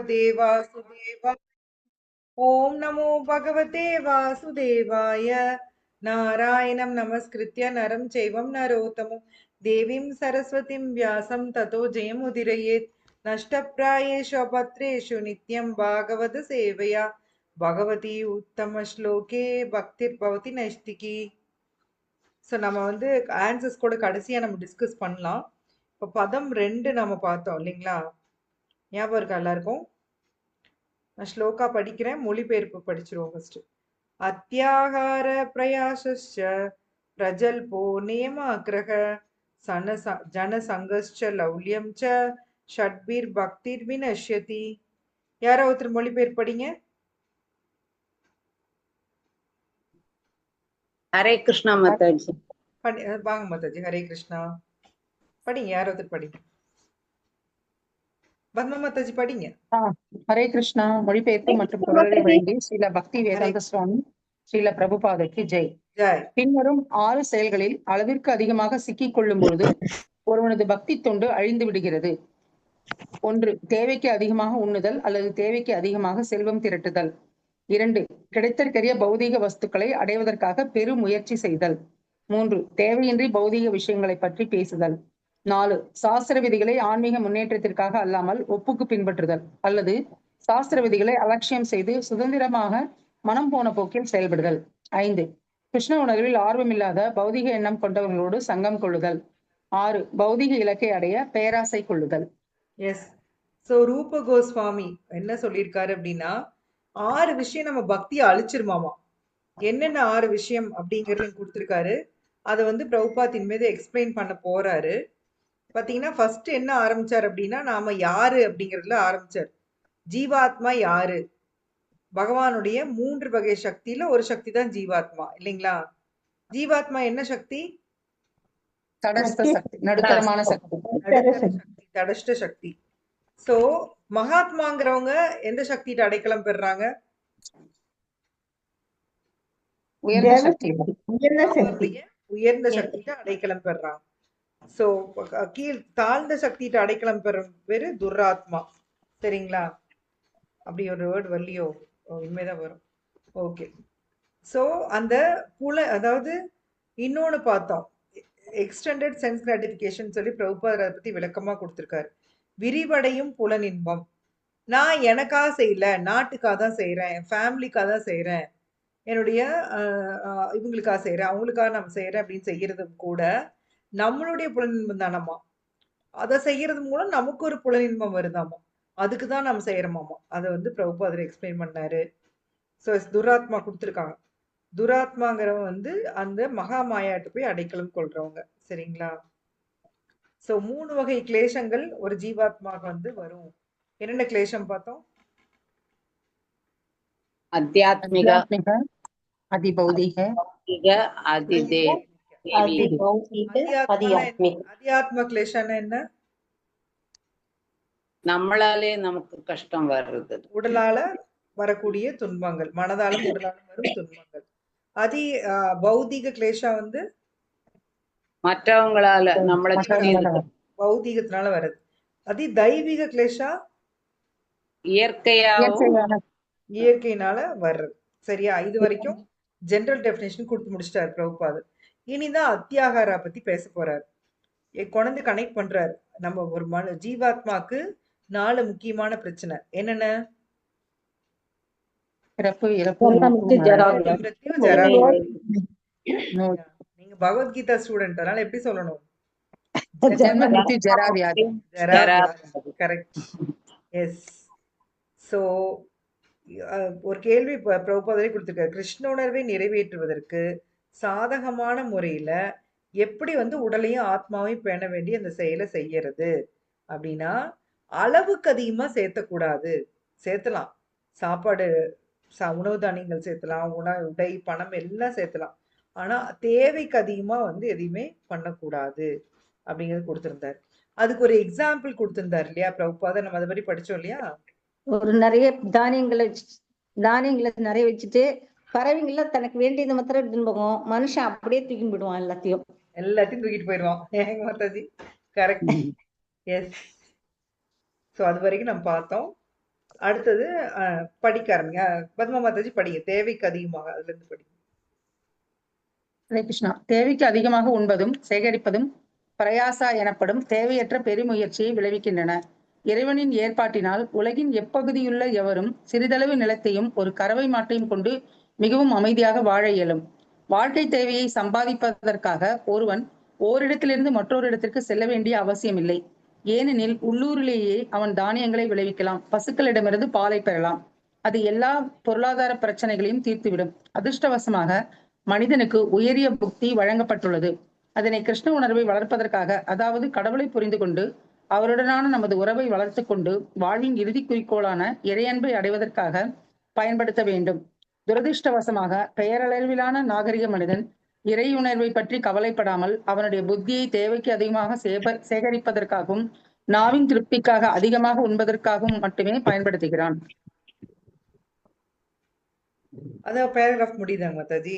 देवासुदेवा ॐ नमो भगवते वासुदेवाय नारायणं नमस्कृत्य नरं चैवं नरोत्तमं देवीं सरस्वतीं व्यासं ततो जयमुदीरयेत् नष्टप्रायेषु अपत्रेषु नित्यं भागवत सेवया भगवती उत्तमश्लोके भक्तिर्भवति नैष्टिकी. ஸோ நம்ம வந்து ஆன்சர்ஸ் கூட கடைசியா நம்ம டிஸ்கஸ் பண்ணலாம். இப்போ பதம் 2 நம்ம பார்த்தோம் இல்லைங்களா? ஞாபகம் இருக்கா எல்லாருக்கும்? நான் ஸ்லோகா படிக்கிறேன், மொழிபெயர்ப்பு படிச்சிருவோம் ஃபர்ஸ்ட். அத்தியாகார பிரயாசஸ்ச பிரஜல்போ நியமாக்ரஹ ஜனசங்கஸ்ச லௌல்யம் ச ஷட்பிர் பக்திர் வினஷ்யதி. யாரோ ஒருத்தர் மொழிபெயர்ப்பு படிங்க. ஹரே கிருஷ்ணா மாதாஜி. வாங்க மாதாஜி. ஹரே கிருஷ்ணா படிங்க. யாரோ ஒருத்தர் படிங்க. பத்மா மாதாஜி படிங்க. ஹரே கிருஷ்ணா. மொழிபெயர்ப்பு மற்றும் குரலை வழங்கி ஸ்ரீல பக்தி வேதாந்த சுவாமி ஸ்ரீல பிரபுபாதருக்கு ஜெய். பின்வரும் 6 செயல்களில் அளவிற்கு அதிகமாக சிக்கிக் கொள்ளும் பொழுது ஒருவனது பக்தி தொண்டு அழிந்து விடுகிறது. 1. தேவைக்கு அதிகமாக உண்ணுதல் அல்லது தேவைக்கு அதிகமாக செல்வம் திரட்டுதல். 2. கிடைத்தற்கரிய பௌதீக வஸ்துக்களை அடைவதற்காக பெரு முயற்சி செய்தல். 3. தேவையின்றி பௌதீக விஷயங்களை பற்றி பேசுதல். 4. சாஸ்திர விதிகளை ஆன்மீக முன்னேற்றத்திற்காக அல்லாமல் ஒப்புக்கு பின்பற்றுதல் அல்லது சாஸ்திர விதிகளை அலட்சியம் செய்து சுதந்திரமாக மனம் போன போக்கில் செயல்படுதல். 5. கிருஷ்ண உணர்வில் ஆர்வமில்லாத பௌதிக எண்ணம் கொண்டவர்களோடு சங்கம் கொள்ளுதல். 6. பௌதிக இலக்கை அடைய பேராசை கொள்ளுதல். எஸ். சோ ரூப கோஸ்வாமி என்ன சொல்லியிருக்காரு அப்படின்னா 6 விஷயம் நம்ம பக்தியை அழிச்சிருமாமா. என்னென்ன 6 விஷயம் அப்படிங்கறத கொடுத்திருக்காரு. அதை வந்து பிரபுபாத்தின் மீது எக்ஸ்பிளைன் பண்ண போறாரு. பாத்தீங்கன்னா ஃபர்ஸ்ட் என்ன ஆரம்பிச்சார் அப்படின்னா நாம யாரு அப்படிங்கறதுல ஆரம்பிச்சார். ஜீவாத்மா யாரு? பகவானுடைய 3 வகை சக்தியில ஒரு சக்தி தான் ஜீவாத்மா இல்லைங்களா? ஜீவாத்மா என்ன சக்தி? தடஸ்த சக்தி, நடுத்தரமான சக்தி, தடஸ்ட சக்தி. சோ மகாத்மாங்கிறவங்க எந்த சக்தியிட்ட அடைக்கலம் பெறுறாங்க? உயர்ந்த சக்தி, உயர்ந்த சக்தியிட்ட அடைக்கலம் பெறுறாங்க. சோ கீழ் தாழ்ந்த சக்தியிட்ட அடைக்கலம் பெறும் பேரு துராத்மா. சரிங்களா? அப்படி ஒரு வேர்டு வரலையோ? உண்மைதான் வரும். ஓகே. சோ அந்த அதாவது இன்னொன்னு பார்த்தோம், எக்ஸ்டெண்டட் சென்ஸ் கிராட்டிபிகேஷன் சொல்லி பிரபுபாதர் அதை பத்தி விளக்கமா கொடுத்திருக்காரு. விரிவடையும் புலனின்பம். நான் எனக்காக செய்யல, நாட்டுக்காக தான் செய்யறேன், என் ஃபேமிலிக்காக தான் செய்யறேன், என்னுடைய இவங்களுக்காக செய்யறேன், அவங்களுக்காக நம்ம செய்யறேன் அப்படின்னு செய்யறது கூட நம்மளுடைய புலனின்பம் தானம்மா. அதை செய்யறது மூலம் நமக்கு ஒரு புலனின்பம் வருதாமா. அதுக்குதான் நம்ம செய்யறோமாமா. அதை வந்து பிரபுபாதர் எக்ஸ்பிளைன் பண்ணாரு. ஸோ துராத்மா கொடுத்துருக்காங்க. துராத்மாங்கிறவங்க வந்து அந்த மகா மாயாட்டு போய் அடைக்கலம் கொள்றவங்க. சரிங்களா? சோ 3 வகை கிளேசங்கள் ஒரு ஜீவாத்மாக வந்து வரும். என்னென்ன கிளேசம் பார்த்தோம்? அத்தியாத்மிக, அதிபௌதிக, அத்தியாத்ம கிளேசம் என்ன? நம்மளாலே நமக்கு கஷ்டம் வருது. உடலால வரக்கூடிய துன்பங்கள், மனதாலும் உடலாலும் வரும் துன்பங்கள். பௌதிக கிளேஷம் வந்து மற்றவங்களால நம்மள பௌதிகத்தினால வருது. தெய்வீக கிளேஷா இயற்கையினால வர்றது. சரியா? இது வரைக்கும் ஜெனரல் டெபினேஷன் கொடுத்து முடிச்சிட்டாரு பிரபுபாதர். இனிதான் அத்தியாகாரா பத்தி பேச போறாரு. கொண்டு கனெக்ட் பண்றாரு. நம்ம ஒரு ஜீவாத்மாக்கு 4 முக்கியமான பிரச்சனை என்னென்ன? நீங்க பகவத்கீதா ஸ்டூடெண்ட், அதனால எப்படி சொல்லணும்? கரெக்ட். எஸ். சோ ஒரு கேள்வி பிரபுபாதரே கொடுத்திருக்காரு. கிருஷ்ண உணர்வை நிறைவேற்றுவதற்கு சாதகமான முறையில எப்படி வந்து உடலையும் ஆத்மாவையும் பேண வேண்டிய அந்த செயலை செய்யறது அப்படின்னா, அளவுக்கு அதிகமா சேர்த்தக்கூடாது. சேர்த்தலாம், சாப்பாடு உணவு தானியங்கள் சேர்த்தலாம், உடை பணம் எல்லாம் சேர்த்தலாம். ஆனா தேவைக்கு அதிகமா வந்து எதையுமே பண்ணக்கூடாது அப்படிங்கிறது கொடுத்திருந்தாரு. அதுக்கு ஒரு எக்ஸாம்பிள் கொடுத்திருந்தாரு இல்லையா பிரபுபாதர்? நம்ம அதை பத்தி படிச்சோம் இல்லையா? ஒரு நிறைய தானியங்களை நிறைய வச்சுட்டு பறவைங்கள தனக்கு வேண்டியது மாத்திரம் எடுத்துன்னு போகும். மனுஷன் அப்படியே தூக்கி விடுவான், எல்லாத்தையும் தூக்கிட்டு போயிடுவான். ஏங்க மாதாஜி? கரெக்ட். எஸ். சோ அது வரைக்கும் நம்ம பார்த்தோம். அடுத்தது படிக்க ஆரம்பிங்க. பத்மா மாதாஜி படிங்க. தேவைக்கு அதிகமாக அதுல இருந்து படிங்க. ஹரே கிருஷ்ணா. தேவைக்கு அதிகமாக உண்பதும் சேகரிப்பதும் பிரயாசா எனப்படும் தேவையற்ற பெருமுயற்சியை விளைவிக்கின்றன. இறைவனின் ஏற்பாட்டினால் உலகின் எப்பகுதியுள்ள எவரும் சிறிதளவு நிலத்தையும் ஒரு கறவை மாட்டையும் கொண்டு மிகவும் அமைதியாக வாழ இயலும். வாழ்க்கை தேவையை சம்பாதிப்பதற்காக ஒருவன் ஓரிடத்திலிருந்து மற்றொரு இடத்திற்கு செல்ல வேண்டிய அவசியமில்லை. ஏனெனில் உள்ளூரிலேயே அவன் தானியங்களை விளைவிக்கலாம், பசுக்களிடமிருந்து பாலை பெறலாம். அது எல்லா பொருளாதார பிரச்சனைகளையும் தீர்த்துவிடும். அதிர்ஷ்டவசமாக மனிதனுக்கு உயரிய புக்தி வழங்கப்பட்டுள்ளது. அதனை கிருஷ்ண உணர்வை வளர்ப்பதற்காக, அதாவது கடவுளை புரிந்து கொண்டு அவருடனான நமது உறவை வளர்த்து கொண்டு வாழ்வின் இறுதி குறிக்கோளான இறையன்பை அடைவதற்காக பயன்படுத்த வேண்டும். துரதிருஷ்டவசமாக பெயரளவிலான நாகரிக மனிதன் இறை உணர்வை பற்றி கவலைப்படாமல் அவனுடைய புத்தியை தேவைக்கு அதிகமாக சேகரிப்பதற்காகவும் நாவின் திருப்திக்காக அதிகமாக உண்பதற்காகவும் மட்டுமே பயன்படுத்துகிறான். அதான் பேராகிராஃப் முடியுதாங்க மாதாஜி?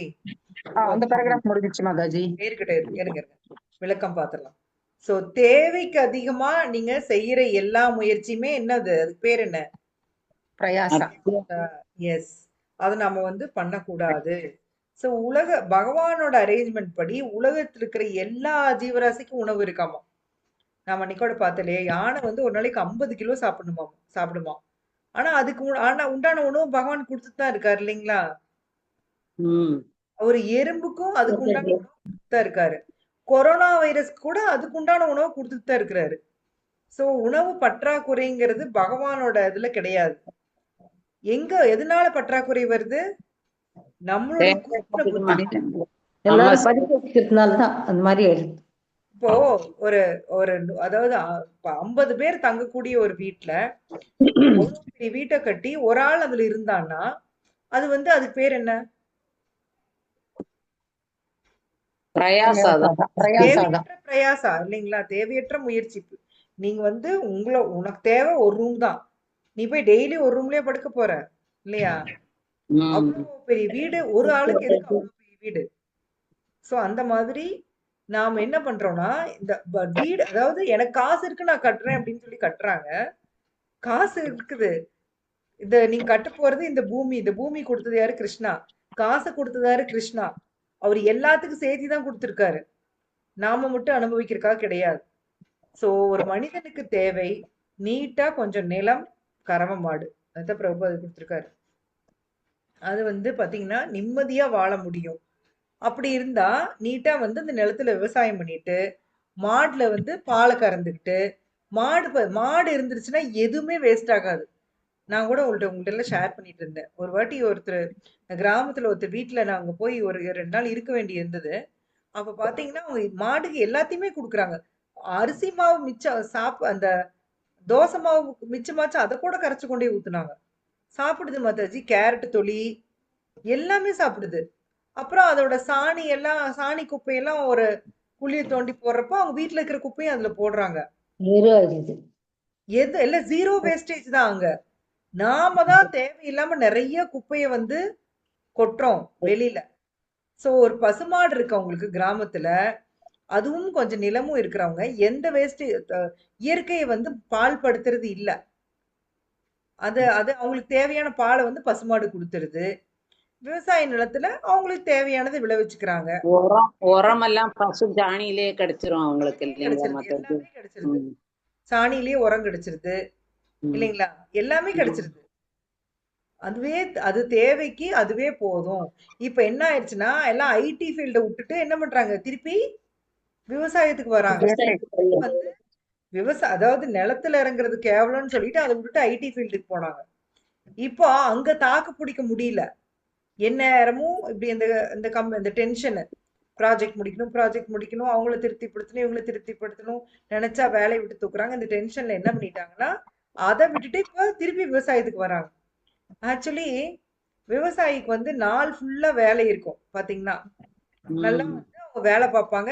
அந்த பேராகிராஃப் முடிஞ்சிச்சு மாதாஜி. இருங்க விளக்கம் பார்த்துடலாம். சோ தேவைக்கு அதிகமா நீங்க செய்யற எல்லா முயற்சியுமே என்னது, அதுக்கு பேர் என்ன? பிரயாசா. எஸ், அதை நாம வந்து பண்ணக்கூடாது. சோ பகவானோட அரேஞ்ச்மெண்ட் படி உலகத்துல இருக்கிற எல்லா ஜீவராசிக்கும் உணவு இருக்காமா. நாம அன்னைக்கோட பார்த்தலையே, யானை வந்து ஒரு நாளைக்கு 50 கிலோ சாப்பிடுமா. ஆனா அதுக்கு உண்டான உணவு பகவான் கொடுத்துட்டு தான் இருக்காரு இல்லைங்களா? ஒரு எறும்புக்கும் அதுக்கு உண்டான உணவு கொடுத்துட்டு தான் இருக்காரு. கொரோனா வைரஸ் கூட அதுக்கு உண்டான உணவு கொடுத்துட்டு தான் இருக்கிறாரு. சோ உணவு பற்றாக்குறைங்கிறது பகவானோட இதுல கிடையாது. எதனால பற்றாக்குறை வருது? நம்மளுடைய எல்லாரும் படிக்க வச்சிருக்கிறதுனாலதான் அந்த மாதிரி ஆயிடுது. இப்போ ஒரு அதாவது 50 பேர் தங்கக்கூடிய ஒரு வீட்டுல பெரிய வீட்டை கட்டி ஒரு ஆள் அதுல இருந்தான்னா அது வந்து அதுக்கு பேர் என்ன? பிரயாசா இல்லைங்களா? தேவையற்ற முயற்சி. நீங்க வந்து உனக்கு தேவை ஒரு ரூம் தான். நீ போய் டெய்லி ஒரு ரூம்லயே படுக்க போற இல்லையா? அவ்வளவு பெரிய வீடு ஒரு ஆளுக்கு எதுக்கு அவ்வளவு பெரிய வீடு? சோ அந்த மாதிரி நாம என்ன பண்றோம்னா, இந்த வீடு, அதாவது எனக்கு காசு இருக்கு நான் கட்டுறேன் அப்படின்னு சொல்லி கட்டுறாங்க. காசு இருக்குது, நீங்க கட்ட போறது இந்த பூமி கொடுத்தது யாரு? கிருஷ்ணா. காசு கொடுத்தது யாரு? கிருஷ்ணா. அவர் எல்லாத்துக்கும் சேர்த்திதான் கொடுத்திருக்காரு, நாம மட்டும் அனுபவிக்கிறதுக்காக கிடையாது. சோ ஒரு மனிதனுக்கு தேவை நீட்டா கொஞ்சம் நிலம், கறவை மாடு. அதான் பிரபு கொடுத்திருக்காரு. அது வந்து பாத்தீங்கன்னா நிம்மதியா வாழ முடியும். அப்படி இருந்தா நீட்டா வந்து அந்த நிலத்துல விவசாயம் பண்ணிட்டு மாடுல வந்து பாலை கறந்துக்கிட்டு மாடு இருந்துருச்சுன்னா எதுவுமே வேஸ்ட் ஆகாது. நான் கூட உங்கள்கிட்ட எல்லாம் ஷேர் பண்ணிட்டு இருந்தேன். ஒரு வாட்டி கிராமத்துல ஒருத்தர் வீட்டுல நாங்க போய் ஒரு 2 நாள் இருக்க வேண்டி இருந்தது. அப்ப பாத்தீங்கன்னா அவங்க மாடுக்கு எல்லாத்தையுமே கொடுக்குறாங்க. அரிசி மாவு மிச்சம் அந்த தோசை மாவு மிச்சமாச்சு அதை கூட கரைச்சு கொண்டே ஊத்துனாங்க. சாப்பிடுது மாதாஜி. கேரட் தொலி எல்லாமே சாப்பிடுது. அப்புறம் அதோட சாணி குப்பையெல்லாம் ஒரு குழியை தோண்டி போடுறப்போ அவங்க வீட்டுல இருக்கிற குப்பையும் அதுல போடுறாங்க. எல்லாம் ஜீரோ வேஸ்டேஜ் தான் அங்க. நாம தான் தேவையில்லாம நிறைய குப்பைய வந்து கொட்டுறோம் வெளியில. சோ ஒரு பசுமாடு இருக்கு அவங்களுக்கு கிராமத்துல, அதுவும் கொஞ்சம் நிலமும் இருக்கிறவங்க எந்த வேஸ்ட் இயற்கையை வந்து பால் படுத்துறது இல்ல. அது அவங்களுக்கு தேவையான பாலை வந்து பசுமாடு கொடுத்துருது. விவசாய நிலத்துல அவங்களுக்கு தேவையானதை விளைவிச்சுக்கிறாங்க. உரம் எல்லாம் பசு சாணியிலேயே கிடைச்சிரும் அவங்களுக்கு. எல்லாமே கிடைச்சிருது, சாணியிலேயே உரம் கிடைச்சிருது இல்லைங்களா? எல்லாமே கிடைச்சிருது. அது தேவைக்கு அதுவே போதும். இப்ப என்ன ஆயிடுச்சுன்னா எல்லாம் ஐடி ஃபீல்ட விட்டுட்டு என்ன பண்றாங்க, திருப்பி விவசாயத்துக்கு வராங்க. வந்து அதாவது நிலத்துல இறங்குறது கேவலம்னு சொல்லிட்டு அதை விட்டுட்டு ஐடி ஃபீல்டுக்கு போனாங்க. இப்போ அங்க தாக்கு பிடிக்க முடியல. எந்நேரமும் இப்படி இந்த டென்ஷனு, ப்ராஜெக்ட் முடிக்கணும், அவங்கள திருப்திப்படுத்தணும், இவங்களை திருப்திப்படுத்தணும், நினைச்சா வேலையை விட்டு தூக்குறாங்க. இந்த டென்ஷன்ல என்ன பண்ணிட்டாங்கன்னா அதை விட்டுட்டு இப்ப திருப்பி விவசாயத்துக்கு வராங்க. ஆக்சுவலி விவசாயிக்கு வந்து நாள் ஃபுல்லா வேலை இருக்கும் பாத்தீங்கன்னா. நல்லா வந்து அவங்க வேலை பார்ப்பாங்க.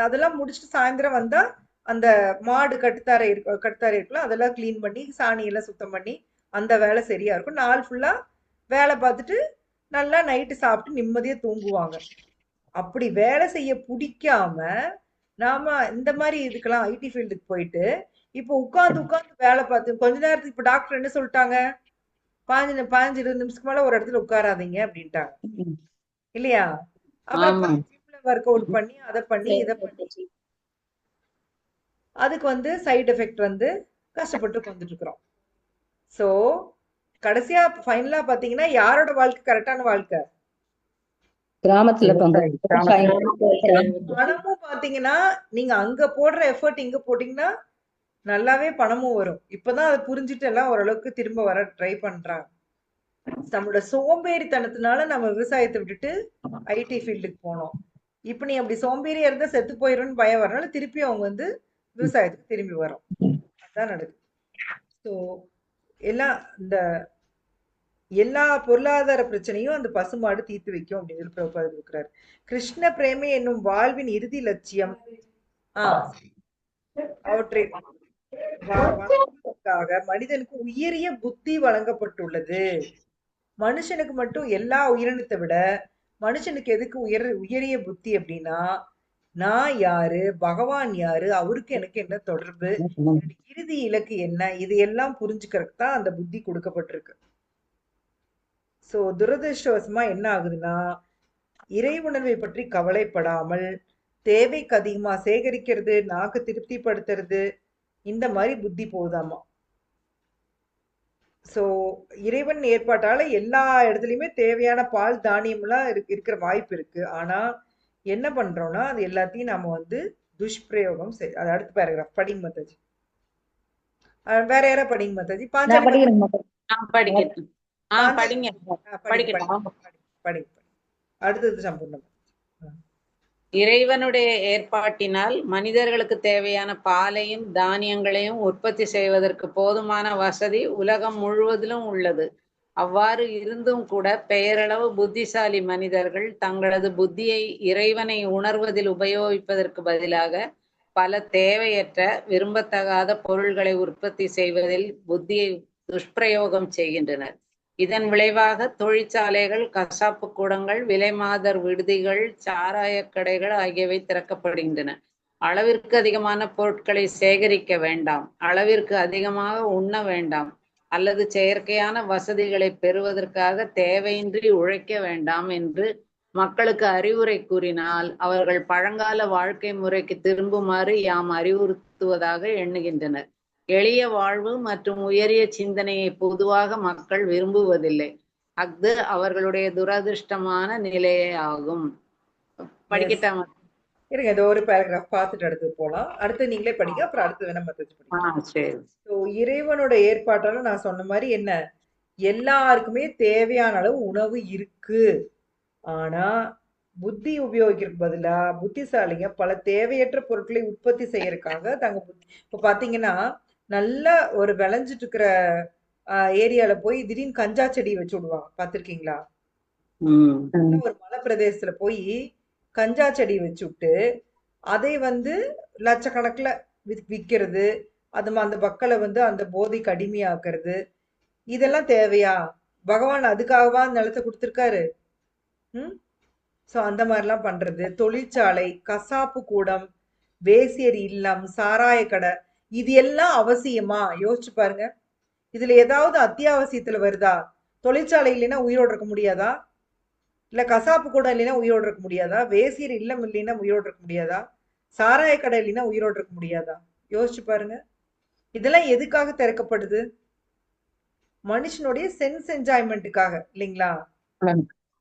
அதெல்லாம் முடிச்சுட்டு சாயந்தரம் வந்தா அந்த மாடு கட்டுத்தாரை இருக்குல்ல, அதெல்லாம் கிளீன் பண்ணி சாணியெல்லாம் சுத்தம் பண்ணி அந்த வேலை சரியா இருக்கும். நாள் ஃபுல்லா வேலை பார்த்துட்டு நல்லா நைட்டு சாப்பிட்டு நிம்மதியா தூங்குவாங்க. அப்படி வேலை செய்ய பிடிக்காம நாம இந்த மாதிரி இதுக்கெல்லாம் ஐடி ஃபீல்டுக்கு போயிட்டு இப்போ உட்கார்ந்து வேலை பார்த்து கொஞ்ச நேரத்துக்கு இப்ப டாக்டர் என்ன சொல்லிட்டாங்க, 15-20 நிமிஷத்துக்கு மேல ஒரு இடத்துல உட்காராதீங்க அப்படின்ட்டாங்க இல்லையா? அப்புறம் ஆமா. போய் ஜிம்ல ஒர்க் அவுட் பண்ணி அதை பண்ணி இதை பண்ணி அதுக்கு வந்து சைடு எஃபெக்ட் வந்து கஷ்டப்பட்டு வந்துட்டு இருக்கிறோம். சோ கடைசியா ஃபைனலா பாத்தீங்கன்னா யாரோட வாழ்க்கை கரெக்டான வாழ்க்கை? கிராமத்துல பணமும் பாத்தீங்கன்னா நீங்க அங்க போடுற எஃபர்ட் இங்க போட்டீங்கன்னா நல்லாவே பணமும் வரும். இப்பதான் அதை புரிஞ்சுட்டு எல்லாம் ஓரளவுக்கு திரும்ப வர ட்ரை பண்றாங்க. நம்மளோட சோம்பேறித்தனத்தினால நம்ம விவசாயத்தை விட்டுட்டு ஐடி ஃபீல்டுக்கு போனோம். இப்ப நீ அப்படி சோம்பேறியா இருந்தா செத்து போயிரும்னு பயம் வரனால திருப்பி அவங்க வந்து விவசாயத்துக்கு திரும்பி வரும். அதான் நடக்குது. ஸோ எல்லாம் இந்த எல்லா பொருளாதார பிரச்சனையும் அந்த பசுமாடு தீர்த்து வைக்கும் அப்படின்னு சொல்லி பிரபுபாதர் கொடுக்கிறாரு. கிருஷ்ண பிரேமை என்னும் வாழ்வின் இறுதி லட்சியம் அவற்றை வழங்குவதற்காக மனிதனுக்கு உயரிய புத்தி வழங்கப்பட்டுள்ளது. மனுஷனுக்கு மட்டும் எல்லா உயிரினத்தை விட மனுஷனுக்கு எதுக்கு உயரிய புத்தி அப்படின்னா, நான் யாரு, பகவான் யாரு, அவருக்கு எனக்கு என்ன தொடர்பு, இறுதி இலக்கு என்ன, இது எல்லாம் புரிஞ்சுக்கிறதுக்கு தான் அந்த புத்தி கொடுக்கப்பட்டிருக்கு. சோ துரதிருஷ்டவசமா என்ன ஆகுதுன்னா, இறை உணர்வை பற்றி கவலைப்படாமல் தேவைக்கு அதிகமா சேகரிக்கிறது, நாக்கு திருப்திப்படுத்துறது, இந்த மாதிரி புத்தி போதாமா. சோ இறைவன் ஏற்பாட்டால எல்லா இடத்துலயுமே தேவையான பால் தானியம் எல்லாம் இருக்கிற வாய்ப்பு இருக்கு. ஆனா என்ன பண்றோம்னா அது எல்லாத்தையும் நாம வந்து துஷ்பிரயோகம் அது அடுத்த பேராகிராஃப் படிங்க மாதாஜி. வேற யாரா படிங்க மாதாஜி. அடுத்தது சம்பூர்ணம். இறைவனுடைய ஏற்பாட்டினால் மனிதர்களுக்கு தேவையான பாலையும் தானியங்களையும் உற்பத்தி செய்வதற்கு போதுமான வசதி உலகம் முழுவதிலும் உள்ளது. அவ்வாறு இருந்தும் கூட பெயரளவு புத்திசாலி மனிதர்கள் தங்களது புத்தியை இறைவனை உணர்வதில் உபயோகிப்பதற்கு பதிலாக பல தேவையற்ற விரும்பத்தகாத பொருள்களை உற்பத்தி செய்வதில் புத்தியை துஷ்பிரயோகம் செய்கின்றனர். இதன் விளைவாக தொழிற்சாலைகள், கசாப்பு கூடங்கள், விலைமாதர் விடுதிகள், சாராய கடைகள் ஆகியவை திறக்கப்படுகின்றன. அளவிற்கு அதிகமான பொருட்களை சேகரிக்க வேண்டாம், அளவிற்கு அதிகமாக உண்ண வேண்டாம், அல்லது செயற்கையான வசதிகளை பெறுவதற்காக தேவையின்றி உழைக்க வேண்டாம் என்று மக்களுக்கு அறிவுரை கூறினால் அவர்கள் பழங்கால வாழ்க்கை முறைக்கு திரும்புமாறு யாம் அறிவுறுத்துவதாக எண்ணுகின்றனர். எளிய வாழ்வு மற்றும் உயரிய சிந்தனையை பொதுவாக மக்கள் விரும்புவதில்லை. அஃது அவர்களுடைய துரதிருஷ்டமான நிலையே ஆகும். படிக்கட்டாம இருங்க, ஏதோ ஒரு பேராகிராஃப் பார்த்துட்டு அடுத்து போலாம். அடுத்து நீங்களே படிங்க, அப்புறம் அடுத்து வேணா மத்தது படிங்க. சரி. ஸோ இறைவனோட ஏற்பாட்டால நான் சொன்ன மாதிரி என்ன, எல்லாருக்குமே தேவையான அளவு உணவு இருக்கு. ஆனா புத்தி உபயோகிக்கிறதுக்கு பதிலா புத்திசாலிங்க பல தேவையற்ற பொருட்களை உற்பத்தி செய்யறதுக்காக தாங்க இப்ப பாத்தீங்கன்னா நல்ல ஒரு விளைஞ்சிட்டு இருக்கிற ஏரியால போய் திடீர்னு கஞ்சா செடி வச்சு விடுவாங்க, பாத்திருக்கீங்களா? ஒரு மலை பிரதேசத்துல போய் கஞ்சா செடி வச்சு விட்டு அதை வந்து லட்சக்கணக்குல விற்கிறது, அது அந்த மக்களை வந்து அந்த போதைக்கு அடிமையாக்குறது, இதெல்லாம் தேவையா? பகவான் அதுக்காகவா நிலத்தை கொடுத்திருக்காரு? சோ அந்த மாதிரிலாம் பண்றது. தொழிற்சாலை, கசாப்பு கூடம், வேசியர் இல்லம், சாராய கடை, இது எல்லாம் அவசியமா? யோசிச்சு பாருங்க. இதுல ஏதாவது அத்தியாவசியத்துல வருதா? தொழிற்சாலை இல்லைன்னா உயிரோடு இருக்க முடியாதா? இல்ல கசாப்பு கூடம் இல்லைன்னா உயிரோடு இருக்க முடியாதா? வேசியர் இல்லம் இல்லைன்னா உயிரோடு இருக்க முடியாதா? சாராய கடை இல்லைன்னா உயிரோடு இருக்க முடியாதா? யோசிச்சு பாருங்க. இதெல்லாம் எதுக்காக திறக்கப்படுது? மனுஷனுடைய சென்ஸ் என்ஜாய்மெண்ட்டுக்காக இல்லைங்களா?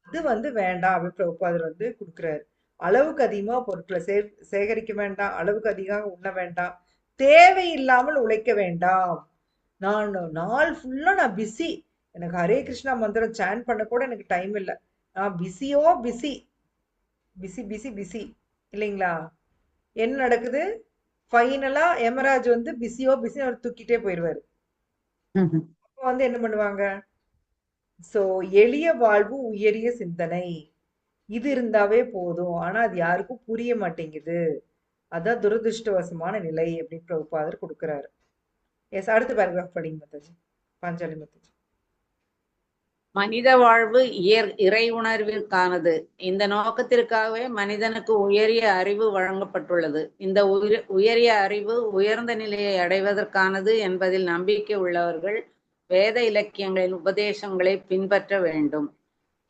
அது வந்து வேண்டாம் அப்படின்னு பிரபுபாதர் வந்து கொடுக்குறாரு. அளவுக்கு அதிகமா பொருட்களை சேகரிக்க வேண்டாம், அளவுக்கு அதிகமாக உண்ண வேண்டாம், தேவையில்லாமல் உழைக்க வேண்டாம். நான் நாள் ஃபுல்லா நான் பிஸி, எனக்கு ஹரே கிருஷ்ணா மந்திரம் சான் பண்ண கூட எனக்கு டைம் இல்லை, நான் பிஸியோ பிஸி பிஸி பிஸி பிஸி இல்லைங்களா? என்ன நடக்குது? ஃபைனலா யமராஜ் வந்து பிஸியோ பிஸி அவர் தூக்கிட்டே போயிடுவாரு. அப்போ வந்து என்ன பண்ணுவாங்க? சோ எளிய வாழ்வு, உயரிய சிந்தனை, இது இருந்தாவே போதும். ஆனா அது யாருக்கும் புரிய மாட்டேங்குது. அதான் துரதிருஷ்டவசமான நிலை அப்படின்னு பிரபுபாதர் கொடுக்கிறாரு. எஸ், அடுத்த பேராகிராஃப் படிங்க மாதாஜி. பாஞ்சாலி மாதாஜி. மனித வாழ்வு இறை உணர்விற்கானது. இந்த நோக்கத்திற்காகவே மனிதனுக்கு உயரிய அறிவு வழங்கப்பட்டுள்ளது. இந்த உயரிய அறிவு உயர்ந்த நிலையை அடைவதற்கானது என்பதில் நம்பிக்கை உள்ளவர்கள் வேத இலக்கியங்களின் உபதேசங்களை பின்பற்ற வேண்டும்.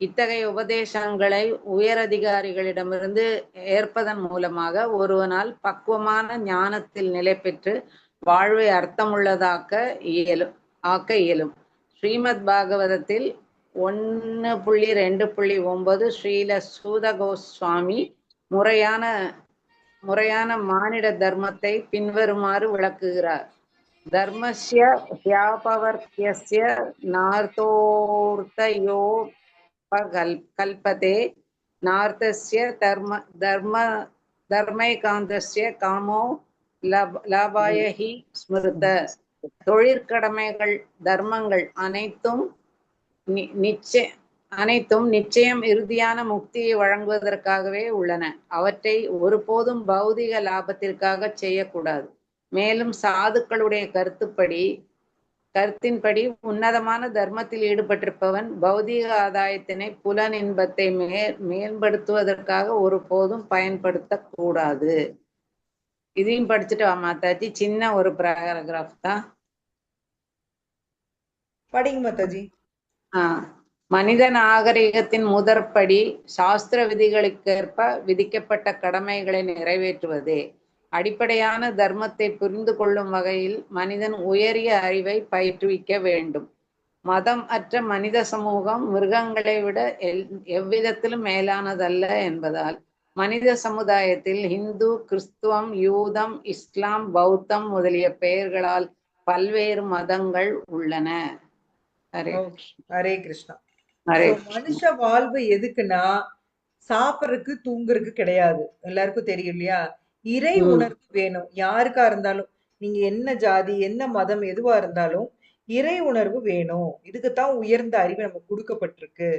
இத்தகைய உபதேசங்களை உயரதிகாரிகளிடமிருந்து ஏற்பதன் மூலமாக ஒருவனால் பக்குவமான ஞானத்தில் நிலை பெற்று வாழ்வை அர்த்தமுள்ளதாக்க இயலும். ஸ்ரீமத் பாகவதத்தில் 1.2.9 ஸ்ரீல சூத கோஸ்வாமி முறையான மானிட தர்மத்தை பின்வருமாறு விளக்குகிறார். தர்மஸ்ய ஹ்யாபவர்த்யஸ்ய நார்த்தோர்த்தயோ கல்பதே நார்த்தஸ்ய தர்மைகாந்தஸ்ய காமோ லாபாய ஹி ஸ்மிருத. தொழிற்கடமைகள் தர்மங்கள் அனைத்தும் நிச்சயம் இறுதியான முக்தியை வழங்குவதற்காகவே உள்ளன. அவற்றை ஒருபோதும் பௌதிக லாபத்திற்காக செய்யக்கூடாது. மேலும் சாதுக்களுடைய கருத்தின்படி உன்னதமான தர்மத்தில் ஈடுபட்டிருப்பவன் பௌதிக ஆதாயத்தினை புலன் இன்பத்தை மேம்படுத்துவதற்காக ஒருபோதும் பயன்படுத்தக்கூடாது. இதையும் படிச்சுட்டு மாதாஜி. சின்ன ஒரு பேராகிராஃப் தான். படிங்க மாதாஜி. மனித நாகரிகத்தின் முதற்படி சாஸ்திர விதிகளுக்கேற்ப விதிக்கப்பட்ட கடமைகளை நிறைவேற்றுவதே. அடிப்படையான தர்மத்தை புரிந்து கொள்ளும் வகையில் மனிதன் உயரிய அறிவை பயிற்றுவிக்க வேண்டும். மதம் அற்ற மனித சமூகம் மிருகங்களை விட எவ்விதத்திலும் மேலானதல்ல என்பதால் மனித சமுதாயத்தில் இந்து, கிறிஸ்துவம், யூதம், இஸ்லாம், பௌத்தம் முதலிய பெயர்களால் பல்வேறு மதங்கள் உள்ளன. ஹரே கிருஷ்ணா. மனுஷ வாழ்வு எதுக்குன்னா சாப்பிடறதுக்கு தூங்குறதுக்கு கிடையாது. எல்லாருக்கும் தெரியும் இல்லையா? இறை உணர்வு வேணும். யாருக்கா இருந்தாலும், நீங்க என்ன ஜாதி, என்ன மதம், எதுவா இருந்தாலும் இறை உணர்வு வேணும். இதுக்குத்தான் உயர்ந்த அறிவு நமக்கு கொடுக்கப்பட்டிருக்கு.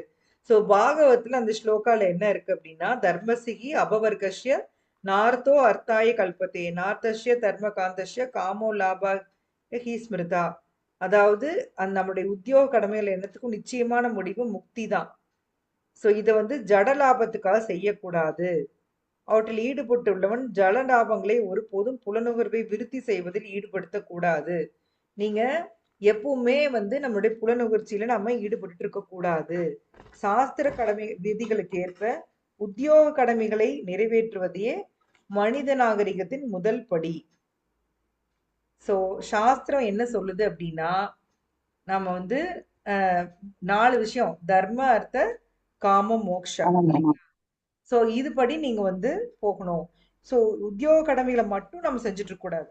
சோ பாகவத்துல அந்த ஸ்லோகால என்ன இருக்கு அப்படின்னா, தர்மசிகி அபவர்கஷ்ய நார்த்தோ அர்த்தாய கல்பத்தே நார்த்தஸ்ய தர்ம காந்தஸ்ய காமோ லாபா ஹி ஸ்மிருதா. அதாவது நம்மளுடைய உத்தியோக கடமைகள் என்னத்துக்கும் நிச்சயமான முடிவு முக்தி தான். சோ இதை ஜட லாபத்துக்காக செய்யக்கூடாது. அவற்றில் ஈடுபட்டுள்ளவன் ஜல லாபங்களை ஒருபோதும் புலனுணர்வை விருத்தி செய்வதில் ஈடுபடுத்தக்கூடாது. நீங்க எப்பவுமே நம்மளுடைய புலனுணர்ச்சியில நம்ம ஈடுபட்டு இருக்க கூடாது. சாஸ்திர கடமை விதிகளுக்கு ஏற்ப உத்தியோக கடமைகளை நிறைவேற்றுவதையே மனித நாகரிகத்தின் முதல் படி. சோ சாஸ்திரம் என்ன சொல்லுது அப்படின்னா, நம்ம 4 விஷயம், தர்ம, அர்த்த, காம, மோக்ஷம். சோ இதுபடி நீங்க போகணும். சோ உத்தியோக கடமைகளை மட்டும் நம்ம செஞ்சுட்டு இருக்க கூடாது.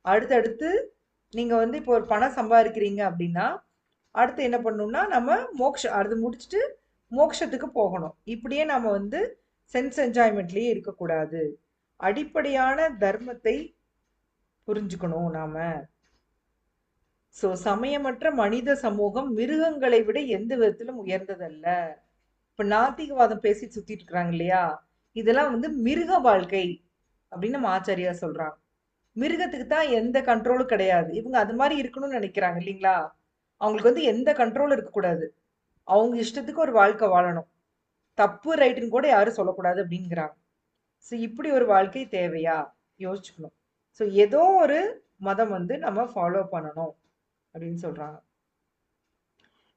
அடுத்தடுத்து நீங்க இப்போ ஒரு பணம் சம்பாதிக்கிறீங்க அப்படின்னா அடுத்து என்ன பண்ணணும்னா நம்ம அது முடிச்சுட்டு மோட்சத்துக்கு போகணும். இப்படியே நம்ம சென்ஸ் என்ஜாய்மெண்ட்லயே இருக்கக்கூடாது. அடிப்படையான தர்மத்தை புரிஞ்சுக்கணும் நாம. சோ சமயமற்ற மனித சமூகம் மிருகங்களை விட எந்த விதத்திலும் உயர்ந்ததல்ல. இப்ப நாத்திகவாதம் பேசி சுத்திட்டு இருக்கிறாங்க இல்லையா? இதெல்லாம் மிருக வாழ்க்கை அப்படின்னு நம்ம ஆச்சாரியா சொல்றாங்க. மிருகத்துக்கு தான் எந்த கண்ட்ரோலும் கிடையாது. இவங்க அது மாதிரி இருக்கணும்னு நினைக்கிறாங்க இல்லைங்களா? அவங்களுக்கு எந்த கண்ட்ரோலும் இருக்கக்கூடாது. அவங்க இஷ்டத்துக்கு ஒரு வாழ்க்கை வாழணும். தப்பு ரைட்டுன்னு கூட யாரும் சொல்லக்கூடாது அப்படிங்கிறாங்க. ஸோ இப்படி ஒரு வாழ்க்கை தேவையா? யோசிச்சுக்கணும். ஸோ ஏதோ ஒரு மதம் நம்ம ஃபாலோ பண்ணணும் அப்படின்னு சொல்றாங்க.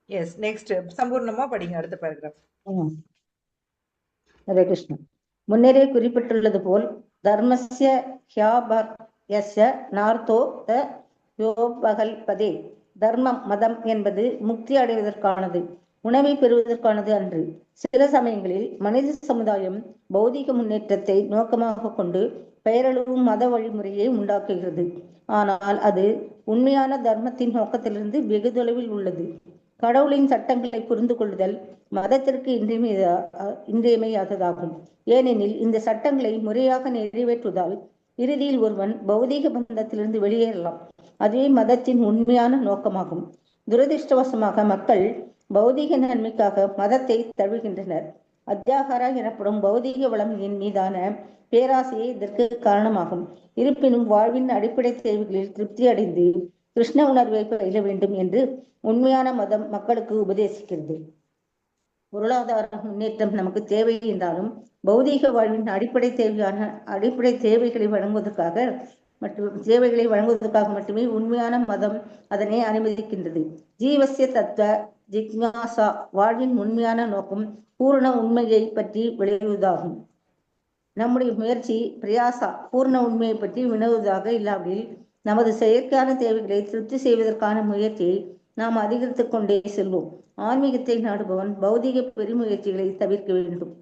எஸ், நெக்ஸ்ட் சம்பூர்ணமா படிங்க அடுத்த பேராகிராஃப். ஹரே கிருஷ்ணா. முன்னரே குறிப்பிட்டுள்ளது போல் தர்மஸ்ய ஹ்யாபர்யஸ்ய நார்த்தோ யோபகல்பதே. தர்மம், மதம் என்பது முக்தி அடைவதற்கானது, உணவை பெறுவதற்கானது அன்று. சில சமயங்களில் மனித சமுதாயம் பௌதிக முன்னேற்றத்தை நோக்கமாக கொண்டு பெயரளவு மத வழிமுறையை உண்டாக்குகிறது. ஆனால் அது உண்மையான தர்மத்தின் நோக்கத்திலிருந்து வெகு தொலைவில் உள்ளது. கடவுளின் சட்டங்களை புரிந்து கொள்ளுதல் மதத்திற்கு இன்றியமையாததாகும். ஏனெனில் இந்த சட்டங்களை முறையாக நிறைவேற்றுவதால் இறுதியில் ஒருவன் பௌதீக பந்தத்திலிருந்து வெளியேறலாம். அதுவே மதத்தின் உண்மையான நோக்கமாகும். துரதிருஷ்டவசமாக மக்கள் பௌதீக நன்மைக்காக மதத்தை தழுவுகின்றனர். அத்தியாகாரா எனப்படும் பௌதீக வளமையின் மீதான பேராசையே இதற்கு காரணமாகும். இருப்பினும் வாழ்வின் அடிப்படை தேவைகளில் திருப்தி அடைந்து கிருஷ்ண உணர்வை பயில வேண்டும் என்று உண்மையான மதம் மக்களுக்கு உபதேசிக்கிறது. பொருளாதார முன்னேற்றம் நமக்கு தேவை என்றாலும் பௌதீக வாழ்வின் அடிப்படை தேவைகளை வழங்குவதற்காக மட்டுமே உண்மையான மதம் அதனை அனுமதிக்கின்றது. ஜீவசிய தத்துவ ஜிக்ஞாசா வாழ்வின் உண்மையான நோக்கம் பூரண உண்மையை பற்றி விளைவுவதாகும். நம்முடைய முயற்சி பிரயாசா பூர்ண உண்மையை பற்றி வினவுவதாக இல்லாவிடில் நமது செயற்கையான தேவைகளை திருப்தி செய்வதற்கான முயற்சியை நாம் அதிகரித்துக் கொண்டே செல்வோம். ஆன்மீகத்தை நாடுபவன் பௌதிக பெருமுயற்சிகளை தவிர்க்க வேண்டும்.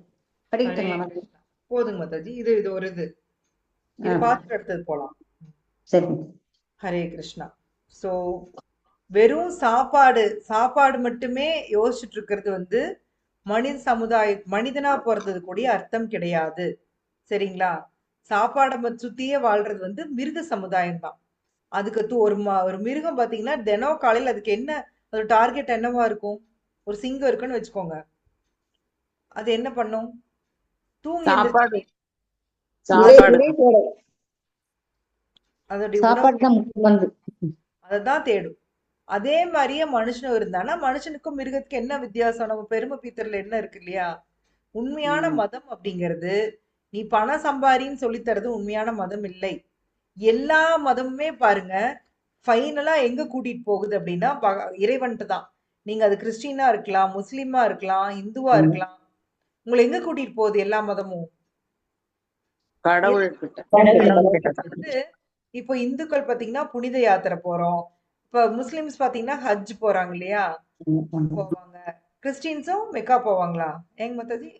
போதுங்க மாதாஜி. இது ஒரு இது பார்த்துட்டு அடுத்தது போலாம். சரி. ஹரே கிருஷ்ணா. சோ வெறும் சாப்பாடு மட்டுமே யோசிச்சுட்டு இருக்கிறது மனிதனா பிறந்தது கூடிய அர்த்தம் கிடையாது. சரிங்களா? சாப்பாடை சுத்தியே வாழ்றது மிருக சமுதாயம் தான். அதுக்கு ஒரு மிருகம் பாத்தீங்கன்னா தினம் காலையில அதுக்கு என்ன ஒரு டார்கெட் என்னவா இருக்கும்? ஒரு சிங்கம் இருக்குன்னு வச்சுக்கோங்க, அது என்ன பண்ணும்? தூங்கி அததான் தேடும். அதே மாதிரியே மனுஷனும் இருந்தானா மனுஷனுக்கும் மிருகத்துக்கு என்ன வித்தியாசம்? நம்ம பெருமை பீத்தர்ல என்ன இருக்கு இல்லையா? உண்மையான மதம் அப்படிங்கிறது நீ பணம் சம்பாரின்னு சொல்லி தரது உண்மையான மதம் இல்லை. எல்லா மதமுமே பாருங்க ஃபைனலா எங்க கூட்டிட்டு போகுது அப்படின்னா இறைவன்ட்டு தான். நீங்க அது கிறிஸ்டினா இருக்கலாம், முஸ்லிமா இருக்கலாம், இந்துவா இருக்கலாம். உங்களை எங்க கூட்டிட்டு போகுது எல்லா மதமும்? கடவுள். இப்போ இந்துக்கள் பாத்தீங்கன்னா புனித யாத்திரை போறோம். இப்ப முஸ்லிம்ஸ் பாத்தீங்கன்னா ஹஜ் போறாங்க இல்லையா? போவாங்க. கிறிஸ்டின்ஸும் மெக்கா போவாங்களா? எங்க மாதாஜி?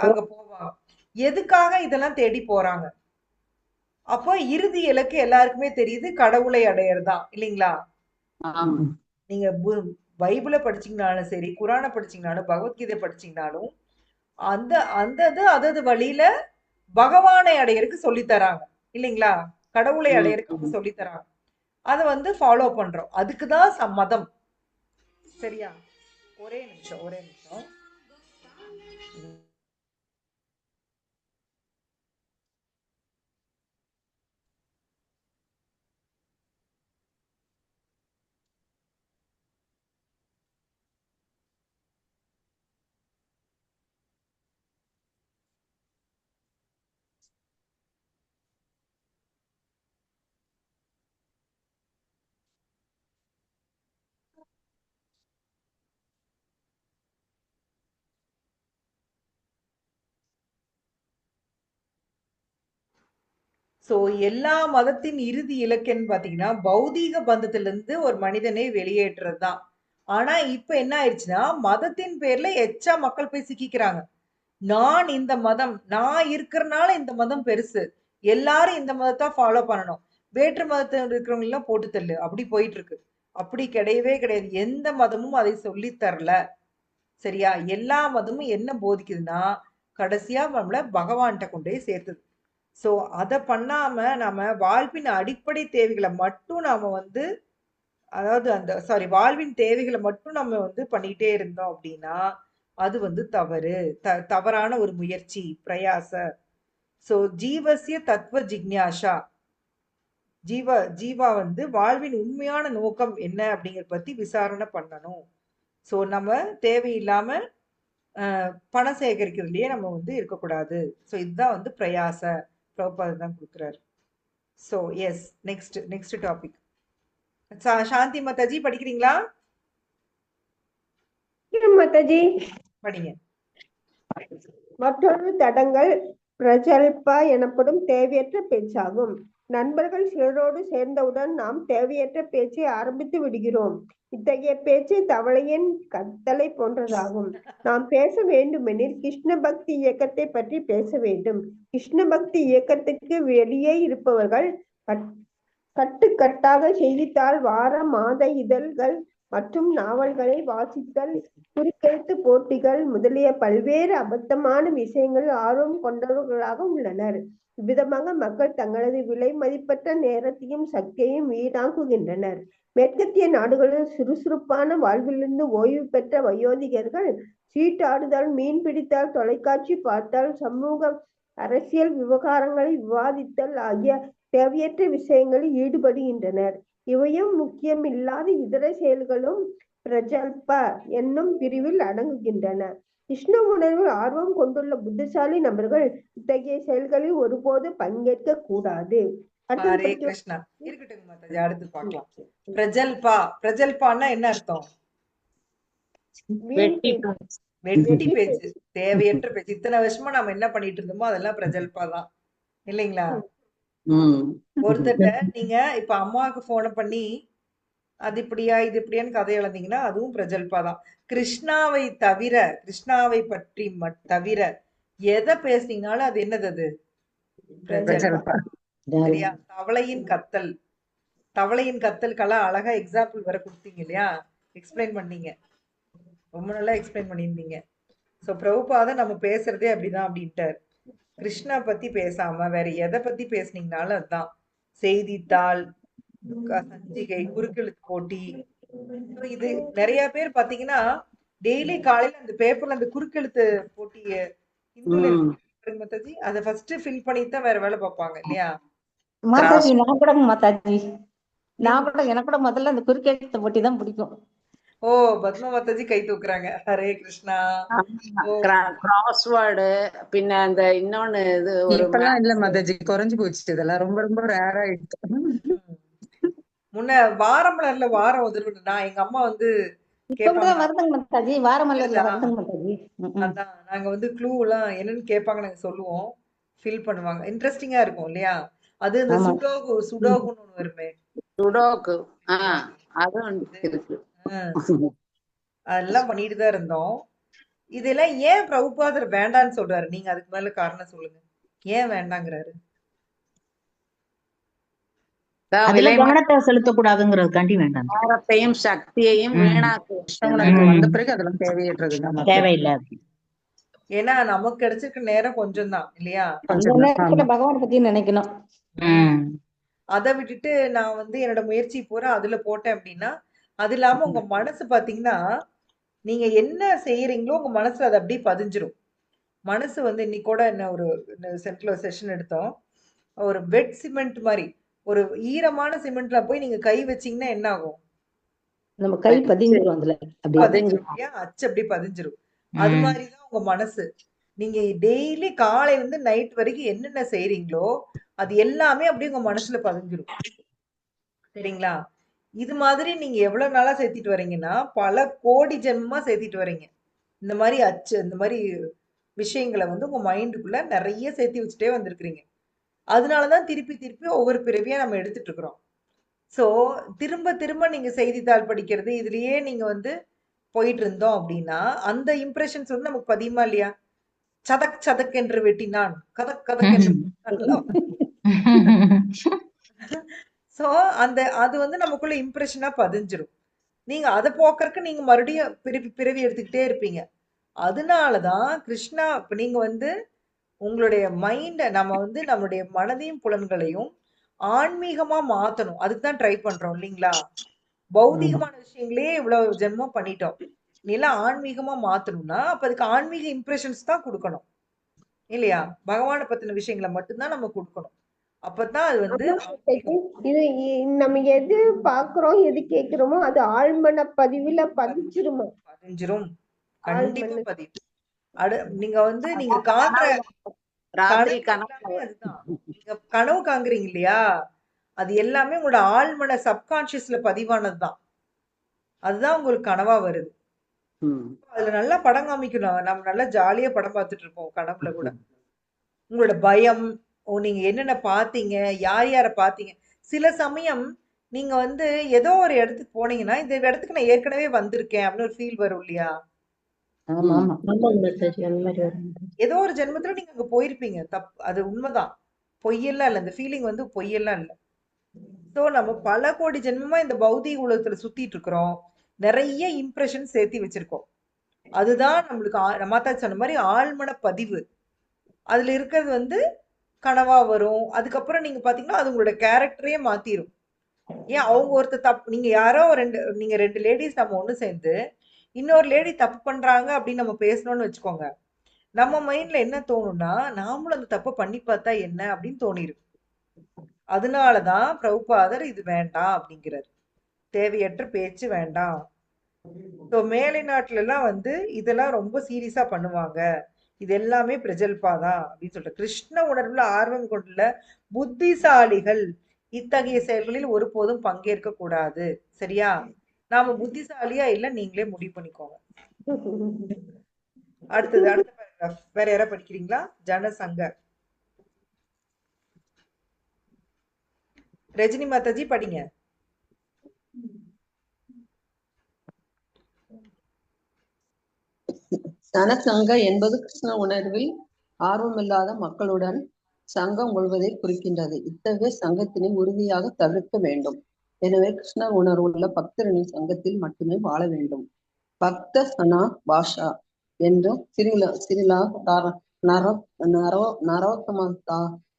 அங்க போவாங்க. எதுக்காக இதெல்லாம் தேடி போறாங்க? அப்போ இறுதி இலக்கு எல்லாருக்குமே தெரியுது, கடவுளை அடையறதுதான் இல்லைங்களா? நீங்க பைபிளை படிச்சீங்கனாலும் சரி, குரானை படிச்சீங்கனாலும், பகவத்கீதை படிச்சீங்கனாலும் அந்த வழியில பகவானை அடையறதுக்கு சொல்லி தராங்க இல்லைங்களா? கடவுளை அடையறதுக்கு சொல்லி தராங்க. அதை ஃபாலோ பண்றோம். அதுக்குதான் மதம். சரியா? ஒரே நிமிஷம். சோ எல்லா மதத்தின் இறுதி இலக்குன்னு பாத்தீங்கன்னா பௌதீக பந்தத்திலிருந்து ஒரு மனிதனை வெளியேற்றுறதுதான். ஆனா இப்ப என்ன ஆயிடுச்சுன்னா மதத்தின் பேர்ல எச்சா மக்கள் போய் சிக்கிக்கிறாங்க. நான் இந்த மதம், நான் இருக்கிறனால இந்த மதம் பெருசு, எல்லாரும் இந்த மதத்தை ஃபாலோ பண்ணணும், வேற்று மதத்தில் இருக்கிறவங்க எல்லாம் போட்டு தள்ளு, அப்படி போயிட்டு இருக்கு. அப்படி கிடையவே கிடையாது. எந்த மதமும் அதை சொல்லி தரல. சரியா? எல்லா மதமும் என்ன போதிக்குதுன்னா கடைசியா நம்மள பகவான்கிட்ட கொண்டு போய் சேர்த்துது. சோ அத பண்ணாம நாம வாழ்வின் அடிப்படை தேவைகளை மட்டும் நாம அதாவது வாழ்வின் தேவைகளை மட்டும் நம்ம பண்ணிட்டே இருந்தோம் அப்படின்னா அது தவறான ஒரு முயற்சி, பிரயாச. சோ ஜீவசிய தத்துவ ஜிக்ஞாசா, ஜீவா வாழ்வின் உண்மையான நோக்கம் என்ன அப்படிங்கறத பத்தி விசாரணை பண்ணணும். சோ நம்ம தேவையில்லாம பணம் சேகரிக்கிறதுலயே நம்ம இருக்கக்கூடாது. சோ இதுதான் பிரயாச பிரபுபாதா தான் கொடுக்குறாரு. So yes, next topic. Shanti Mataji படிக்கிறீங்களா? மாதாஜி படிங்க. மற்றொரு தடங்கள் பிரஜல்பா எனப்படும் தேவையற்ற பேச்சாகும். நண்பர்கள் சிலரோடு சேர்ந்தவுடன் நாம் தேவையற்ற பேச்சை ஆரம்பித்து விடுகிறோம். இத்தகைய பேச்சு தவளையின் கத்தலை போன்றதாகும். நாம் பேச வேண்டுமெனில் கிருஷ்ண பக்தி இயக்கத்தை பற்றி பேச வேண்டும். கிருஷ்ண பக்தி இயக்கத்துக்கு வெளியே இருப்பவர்கள் கட்டுக்கட்டாக செய்தித்தாள், வார மாத இதழ்கள் மற்றும் நாவல்களை வாசித்தல், குறுக்கெழுத்து போட்டிகள் முதலிய பல்வேறு அபத்தமான விஷயங்கள் ஆர்வம் கொண்டவர்களாக உள்ளனர். இவ்விதமாக மக்கள் தங்களது விலை மதிப்பற்ற நேரத்தையும் சக்தியையும் வீணாக்குகின்றனர். மேற்கத்திய நாடுகளில் சுறுசுறுப்பான வாழ்விலிருந்து ஓய்வு பெற்ற வயோதிகர்கள் சீட்டாடுதல், மீன் பிடித்தல், தொலைக்காட்சி பார்த்தல், சமூக அரசியல் விவகாரங்களை விவாதித்தல் ஆகிய தேவையற்ற விஷயங்களில் ஈடுபடுகின்றனர். இவையும் முக்கியமில்லாத இதர செயல்களும் பிரஜல்ப என்னும் பிரிவில் அடங்குகின்றன. கிருஷ்ண உணர்வில் ஆர்வம் கொண்டுள்ள புத்திசாலி நபர்கள் இத்தகைய செயல்களில் ஒருபோது பங்கேற்க கூடாது. ஹரே கிருஷ்ணா. இருக்கட்டும் மாதாஜி, அடுத்து பார்க்கலாம். பிரஜல்பா. பிரஜல்பான்னா என்ன அர்த்தம்? வெட்டி வெட்டி பேச்சு, தேவையற்ற பேச்சு. இத்தனை வருஷமா நம்ம என்ன பண்ணிட்டு இருந்தோமோ அதெல்லாம் பிரஜல்பா தான், இல்லைங்களா? ஒருத்தட்ட நீங்க இப்ப அம்மாவுக்கு போன பண்ணி அது இப்படியா இது இப்படியான்னு கதை எழுந்தீங்கன்னா அதுவும் பிரஜல்பா தான். கிருஷ்ணாவை தவிர, கிருஷ்ணாவை பற்றி தவிர எதை பேசுனீங்கனாலும் அது என்னது? அது பிரஜல்பா. சரியா? தவளையின் கத்தல், தவளையின் கத்தலுக்கெல்லாம் அழகா எக்ஸாம்பிள் வேற கொடுத்தீங்க இல்லையா? எக்ஸ்பிளைன் பண்ணீங்க, ரொம்ப நல்லா எக்ஸ்பிளைன் பண்ணியிருந்தீங்க. ஸோ பிரபுபாத நம்ம பேசுறதே அப்படிதான் அப்படின்ட்டார். கிருஷ்ணா பத்தி பேசாம வேற எதை பத்தி பேசுனீங்கனாலும் அதுதான். செய்தித்தாள், சஞ்சிகை, குறுக்கெழுத்து போட்டி. இது நிறைய பேர் பாத்தீங்கன்னா டெய்லி காலையில அந்த பேப்பர்ல அந்த குறுக்கெழுத்து போட்டிய மாதாஜி அதை ஃபர்ஸ்ட் ஃபில் பண்ணிட்டு தான் வேற வேலை பார்ப்பாங்க இல்லையா? மாதாஜி நான் கூட மாதாஜி எனக்கு கூட முதல்ல அந்த குறுக்கெழுத்து போட்டி தான் பிடிக்கும். ஓ, பத்மா மாதாஜி கை தூக்குறாங்க. ஹரே கிருஷ்ணா. கிராஸ்வேர்டு பின்ன அந்த இன்னொன்னு இது இப்பெல்லாம் இல்ல மாதாஜி, குறைஞ்சு போச்சு. இதெல்லாம் ரொம்ப ரொம்ப ரேரா ஆயிடுச்சு. முன்ன வாரமலர்ல வாரம் உதவி நான் எங்க அம்மா வந்து நாங்க வந்து க்ளூ எல்லாம் என்னன்னு கேட்பாங்க, நாங்க சொல்லுவோம், ஃபில் பண்ணுவாங்க. இன்ட்ரெஸ்டிங்கா இருக்கும் இல்லையா? அது இந்த சுடோகு, சுடோகுன்னு ஒண்ணு வருமே, சுடோகு. அது இருக்கு. அதெல்லாம் பண்ணிட்டு தான் இருந்தோம். இதெல்லாம் ஏன் பிரபுபாதர் வேண்டான்னு சொல்றாரு? நீங்க அதுக்கு மேல காரணம் சொல்லுங்க, ஏன் வேண்டாங்கிறாரு? கவனத்தை செலுத்தக்கூடாதுங்கிறதுக்காண்டி வேண்டாம். நேரத்தையும் சக்தியையும் வந்த பிறகு அதெல்லாம் தேவையற்றது, தேவையில்லாது. ஏன்னா நமக்கு கிடைச்சிருக்க நேரம் கொஞ்சம் தான் இல்லையா? பகவான் பத்தி நினைக்கணும். அதை விட்டுட்டு நான் வந்து என்னோட முயற்சி பூரா அதுல போட்டேன் அப்படின்னா, அது இல்லாம உங்க மனசு பாத்தீங்கன்னா நீங்க என்ன செய்யறீங்களோ உங்க மனசுல அது அப்படியே பதிஞ்சிரும். மனசு வந்து இன்னைக்கு கூட என்ன ஒரு சென்ட்ரல் செஷன் எடுத்தோம், ஒரு வெட் சிமெண்ட் மாதிரி, ஒரு ஈரமான சிமெண்ட்ல போய் நீங்க கை வச்சீங்கன்னா என்ன ஆகும்? நம்ம கை பதிஞ்சிரும், அதுல பதிஞ்சிரும், அச்சு அப்படியே பதிஞ்சிரும். அது மாதிரிதான் உங்க மனசு. நீங்க டெய்லி காலை வந்து நைட் வரைக்கும் என்னென்ன செய்யறீங்களோ அது எல்லாமே அப்படியே உங்க மனசுல பதிஞ்சிரும். சரிங்களா? இது மாதிரி நீங்க எவ்வளவு நாளா சேர்த்திட்டு வரீங்கன்னா பல கோடி ஜென்மமா சேர்த்திட்டு வரீங்க. இந்த மாதிரி அச்சு, இந்த மாதிரி விஷயங்களை வந்து உங்க மைண்டுக்குள்ள நிறைய சேர்த்தி வச்சுட்டே வந்திருக்கிறீங்க. அதனாலதான் திருப்பி திருப்பி ஒவ்வொரு பிறவியா நம்ம எடுத்துட்டு இருக்கிறோம். சோ திரும்ப திரும்ப நீங்க செய்தித்தாள் படிக்கிறது இதுலயே நீங்க வந்து போயிட்டு இருந்தோம் அப்படின்னா அந்த இம்ப்ரெஷன்ஸ் வந்து நமக்கு பதியுமா இல்லையா? சதக் சதக் என்று வெட்டினான், கதக் கதக் என்று சோ அந்த அது வந்து நமக்குள்ள இம்ப்ரெஷனா பதிஞ்சிரும். நீங்க அதை போக்கறதுக்கு நீங்க மறுபடியும் பிறவி எடுத்துக்கிட்டே இருப்பீங்க. அதனாலதான் கிருஷ்ணா இப்ப நீங்க வந்து உங்களுடைய மைண்ட நம்ம வந்து நம்மளுடைய மனதையும் புலன்களையும் ஆன்மீகமா மாத்தணும். அதுக்குதான் ட்ரை பண்றோம் இல்லைங்களா? பௌதிகமான விஷயங்களே இவ்வளவு ஜென்மம் பண்ணிட்டோம். நீலாம் ஆன்மீகமா மாத்தணும்னா அப்ப அதுக்கு ஆன்மீக இம்ப்ரெஷன்ஸ் தான் கொடுக்கணும் இல்லையா? பகவானை பத்தின விஷயங்களை மட்டும்தான் நம்ம கொடுக்கணும். அப்பதான் அது வந்து இது நம்ம எது பாக்குறோம் எது கேக்குறோமோ அது ஆழ்மன பதிவுல பதிஞ்சிருமா? பதிஞ்சிரும், கண்டிப்பா பதியும். நீங்க வந்து நீங்க காண்ற அதுதான், நீங்க கனவு காண்கிறீங்க இல்லையா? அது எல்லாமே உங்களோட ஆழ்மன சப்கான்சியஸ்ல பதிவானதுதான். அதுதான் உங்களுக்கு கனவா வருது. அதுல நல்லா படம் காமிக்கணும். நம்ம நல்லா ஜாலியா படம் பார்த்துட்டு இருப்போம் கனவுல கூட. உங்களோட பயம், நீங்க என்னென்ன பாத்தீங்க, யார் யார பாத்தீங்க. சில சமயம் நீங்க வந்து ஏதோ ஒரு இடத்துக்கு போனீங்கன்னா இந்த இடத்துக்கு நான் ஏற்கனவே வந்திருக்கேன் அப்படின்னு ஒரு ஃபீல் வரும் இல்லையா? ஏதோ ஒரு ஜென்மத்துல நீங்க அங்க போயிருப்பீங்க. அது உண்மைதான், பொய்யெல்லாம் இல்ல. இந்த ஃபீலிங் வந்து பொய்யெல்லாம் இல்ல. சோ நம்ம பல கோடி ஜென்மமா இந்த பௌதிக உலகத்துல சுத்திட்டு இருக்கிறோம். நிறைய இம்ப்ரெஷன் சேர்த்தி வச்சிருக்கோம். அதுதான் நம்மளுக்கு மாதாஜி சொன்ன மாதிரி ஆழ்மன பதிவு. அதுல இருக்கிறது வந்து கனவா வரும். அதுக்கப்புறம் நீங்க பாத்தீங்கன்னா அது உங்களோட கேரக்டரையே மாத்திரும். ஏன் அவங்க ஒருத்தர் நீங்க யாரோ நீங்க 2 லேடிஸ் நம்ம ஒண்ணு சேர்ந்து இன்னொரு லேடி தப்பு பண்றாங்க அப்படின்னு நம்ம பேசணும்னு வச்சுக்கோங்க, நம்ம மைண்ட்ல என்ன தோணும்னா நாமளும் அந்த தப்பை பண்ணி பார்த்தா என்ன அப்படின்னு தோணிருக்கு. அதனாலதான் பிரபுபாதர் இது வேண்டாம் அப்படிங்கிறார். தேவையற்ற பேச்சு வேண்டாம். ஸோ மேலை நாட்டுல எல்லாம் வந்து இதெல்லாம் ரொம்ப சீரியஸா பண்ணுவாங்க. இது எல்லாமே பிரஜல்பா தான் அப்படின்னு சொல்லிட்டு கிருஷ்ண உணர்வுல ஆர்வம் கொண்டுள்ள புத்திசாலிகள் இத்தகைய செயல்களில் ஒருபோதும் பங்கேற்க கூடாது. சரியா? நாம புத்திசாலியா இல்ல, நீங்களே முடிவு பண்ணிக்கோங்க. அடுத்த பேராகிராஃப் வேற யாராவது படிக்கிறீங்களா? ஜனசங்க. ரஜினி மாதாஜி படிங்க. ஜனசங்க என்பது கிருஷ்ண உணர்வில் ஆர்வமில்லாத மக்களுடன் சங்கம் கொள்வதை குறிக்கின்றது. இத்தகைய சங்கத்தினை உறுதியாக தவிர்க்க வேண்டும். எனவே கிருஷ்ண உணர்வுள்ள பக்தர்களின் சங்கத்தில் மட்டுமே வாழ வேண்டும். பக்த சனா பாஷா என்றும் சிறிலா நரோத்தம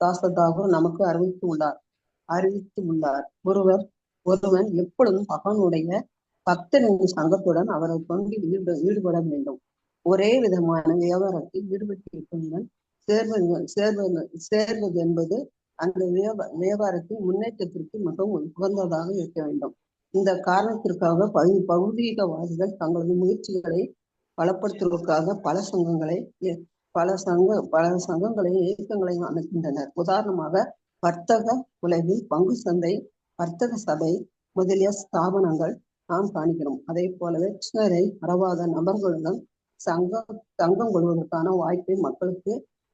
தாசதாகூர் நமக்கு அறிவித்து உள்ளார். ஒருவன் எப்பொழுதும் பகவானுடைய பக்தரின் சங்கத்துடன் அவரை கொண்டு ஈடுபட வேண்டும். ஒரே விதமான வியாபாரத்தில் ஈடுபட்டிருப்பதுடன் சேர்வது என்பது அந்த வியாபாரத்தின் முன்னேற்றத்திற்கு மிகவும் உகந்ததாக இருக்க வேண்டும். இந்த காரணத்திற்காக பௌதீகவாதிகள் தங்களது முயற்சிகளை பலப்படுத்துவதற்காக பல சங்கங்களை இயக்கங்களை அமைக்கின்றனர். உதாரணமாக வர்த்தக உலகில் பங்கு சந்தை, வர்த்தக சபை முதலிய ஸ்தாபனங்கள் நாம் காண்கிறோம். அதே போலவே கிருஷ்ணரை மறவாத நபர்களுடன் சங்கம் கொள்வதற்கான வாய்ப்பை மக்களுக்கு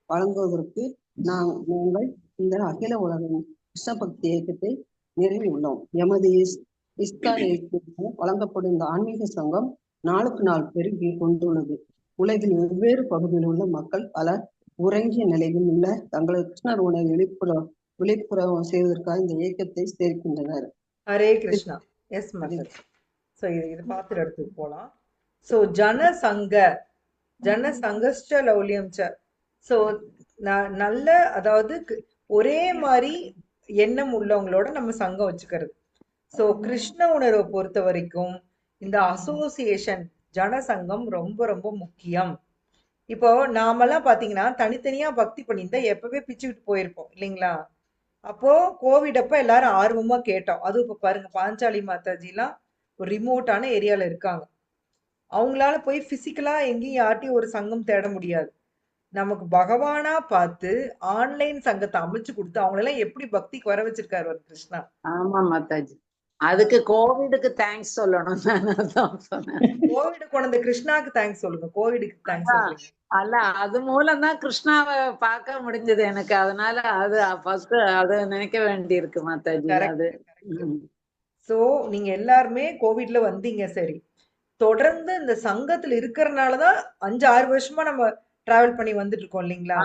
வழங்குவதற்கு நாங்கள் இந்த அகில உலக கிருஷ்ண பக்தி இயக்கத்தை நிறுவியுள்ளோம். எமது இஸ்கான் இயக்கத்திற்கு வழங்கப்படும் இந்த ஆன்மீக சங்கம் நாளுக்கு நாள் பெருகி கொண்டுள்ளது. உலகில் வெவ்வேறு பகுதியில் உள்ள மக்கள் பலர் உறங்கிய நிலையில் உள்ள தங்களது கிருஷ்ணர் உணவை விழிப்புணர்வு செய்வதற்காக இந்த இயக்கத்தை சேர்க்கின்றனர். Hare Krishna. Yes mother. So இது பார்த்துட்டு இடத்துக்கு போகலாம். ஸோ ஜனசங்கஸ்ட லௌலியம் ச. ஸோ நல்ல, அதாவது ஒரே மாதிரி எண்ணம் உள்ளவங்களோட நம்ம சங்கம் வச்சுக்கிறது. ஸோ கிருஷ்ண உணர்வை பொறுத்த வரைக்கும் இந்த அசோசியேஷன் ஜனசங்கம் ரொம்ப ரொம்ப முக்கியம். இப்போ நாமெல்லாம் பாத்தீங்கன்னா தனித்தனியா பக்தி பண்ணியிருந்தா எப்பவே பிச்சு விட்டு போயிருப்போம் இல்லைங்களா? அப்போ கோவிட் அப்ப எல்லாரும் ஆர்வமா கேட்டோம். அதுவும் இப்ப பாருங்க, பாஞ்சாலி மாதாஜி எல்லாம் ஒரு ரிமோட்டான ஏரியால இருக்காங்க. அவங்களால போய் பிசிக்கலா எங்கேயும் யார்ட்டையும் ஒரு சங்கம் தேட முடியாது. நமக்கு பகவானா பார்த்து ஆன்லைன் சங்கத்தை அமைச்சு கொடுத்து அவங்களெல்லாம் எப்படி பக்திக்கு வர வச்சிருக்காரு கிருஷ்ணா. ஆமா மாதாஜி, அதுக்கு கோவிடுக்கு தேங்க்ஸ் சொல்லணும். கோவிட் கொண்ட கிருஷ்ணாக்கு தேங்க்ஸ் சொல்லுங்க. கோவிடுக்கு தேங்க்ஸ் சொல்லுங்க. அல்ல, அது மூலம் தான் கிருஷ்ணாவை பார்க்க முடிஞ்சது எனக்கு. அதனால அது ஃபர்ஸ்ட் அது நினைக்க வேண்டி இருக்கு மாதாஜி. அது சோ நீங்க எல்லாருமே கோவிட்ல வந்தீங்க. சரி, தொடர்ந்து இந்த சங்கத்துல இருக்கிறதுனாலதான் 5-6 வருஷமா நம்ம டிராவல் பண்ணி வந்துட்டு இருக்கோம் இல்லைங்களா?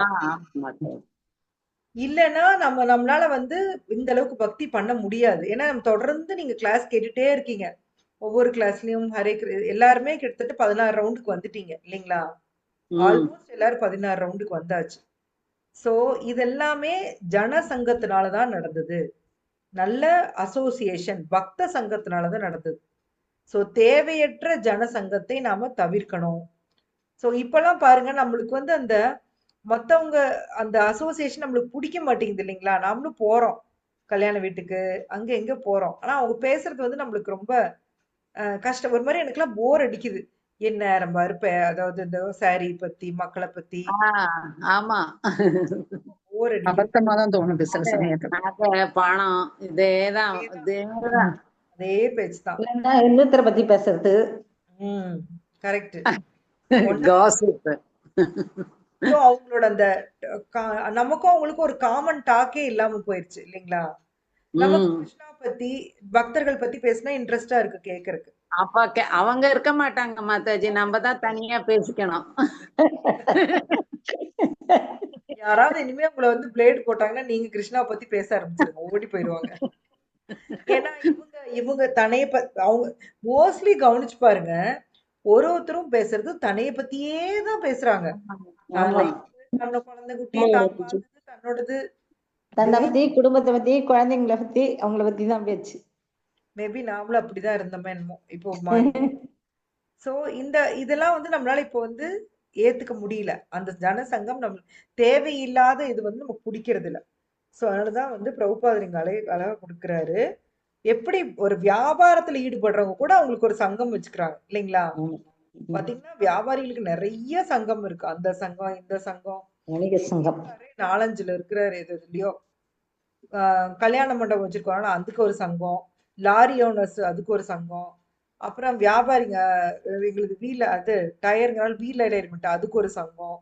இல்லைன்னா நம்மளால வந்து இந்த அளவுக்கு பக்தி பண்ண முடியாது. ஏன்னா நம்ம தொடர்ந்து நீங்க கிளாஸ் கேட்டுட்டே இருக்கீங்க. ஒவ்வொரு கிளாஸ்லயும் எல்லாருமே கிட்டத்தட்ட 16 ரவுண்டுக்கு வந்துட்டீங்க இல்லைங்களா? ஆல்மோஸ்ட் எல்லாரும் 16 ரவுண்டுக்கு வந்தாச்சு. சோ இதெல்லாமே ஜனசங்கத்தினாலதான் நடந்தது. நல்ல அசோசியேஷன் பக்த சங்கத்தினாலதான் நடந்தது. சோ தேவையற்ற ஜனசங்கத்தை நாம தவிர்க்கணும். சோ இப்பெல்லாம் பாருங்க, நம்மளுக்கு வந்து அந்த மத்தவங்க அந்த அசோசியேஷன் நம்மளுக்கு பிடிக்க மாட்டேங்குது இல்லைங்களா? நாமளும் போறோம் கல்யாண வீட்டுக்கு, அங்க எங்க போறோம். ஆனா அவங்க பேசுறது வந்து நம்மளுக்கு ரொம்ப கஷ்டம். ஒரு மாதிரி எனக்குலாம் போர் அடிக்குது. என்ன நம்ம இருப்பேன், அதாவது இந்த சாரி பத்தி, மக்களை பத்தி. ஆமா, போர் அடிக்குது. அபத்தமா தான் தோணுது சில சமயத்துல. பணம் இதேதான், அதே பேச்சுதான். இன்னொருத்தரை பத்தி பேசுறது. கரெக்ட். அவங்களோட அந்த நமக்கும் அவங்களுக்கும் ஒரு காமன் டாக்கே இல்லாம போயிருச்சு இல்லைங்களா? நமக்கு கிருஷ்ணா பத்தி, பக்தர்கள் பத்தி பேசினா இன்ட்ரெஸ்டா இருக்கு கேக்குறதுக்கு. அப்ப அவங்க இருக்க மாட்டாங்க மாதாஜி, நம்ம தான் தனியா பேசிக்கணும். யாராவது இனிமே உங்களை வந்து பிளேட் போட்டாங்கன்னா நீங்க கிருஷ்ணா பத்தி பேச ஆரம்பிச்சிருங்க, ஓடி போயிடுவாங்க. ஏன்னா இவங்க தன்னைய அவங்க மோஸ்ட்லி கவனிச்சு பாருங்க, ஒருத்தரும் பேசுறது தன்னைய பத்தியே தான் பேசுறாங்க. தன்னோட குழந்தை குட்டி, தன்னோடது, தன்னை பத்தி, குடும்பத்தை பத்தி, குழந்தைங்களை பத்தி, அவங்கள பத்தி தான் பேச்சு. மேபி நாமளும் அப்படிதான் இருந்தோமே என்னமோ இப்போ. சோ இதெல்லாம் வந்து நம்மளால இப்போ வந்து ஏத்துக்க முடியல. அந்த ஜனசங்கம் நம்ம தேவையில்லாத இது வந்து நமக்கு பிடிக்கிறது இல்ல. சோ அதனாலதான் வந்து பிரபுபாதர் இங்க அழகா கொடுக்குறாரு. எப்படி ஒரு வியாபாரத்துல ஈடுபடுறவங்க கூட அவங்களுக்கு ஒரு சங்கம் வச்சுக்கிறாங்க இல்லைங்களா? பாத்தீங்கன்னா வியாபாரிகளுக்கு நிறைய சங்கம் இருக்கு. அந்த சங்கம், இந்த சங்கம், வணிக சங்கம் 4-5 இருக்கிறாரு எதுலயோ. கல்யாண மண்டபம் வச்சிருக்கோம்னா அதுக்கு ஒரு சங்கம், லாரி ஓனர்ஸ் அதுக்கு ஒரு சங்கம், அப்புறம் வியாபாரிங்க எங்களுக்கு டயருங்கனால வீல் அலைன்மெண்ட் அதுக்கு ஒரு சங்கம்,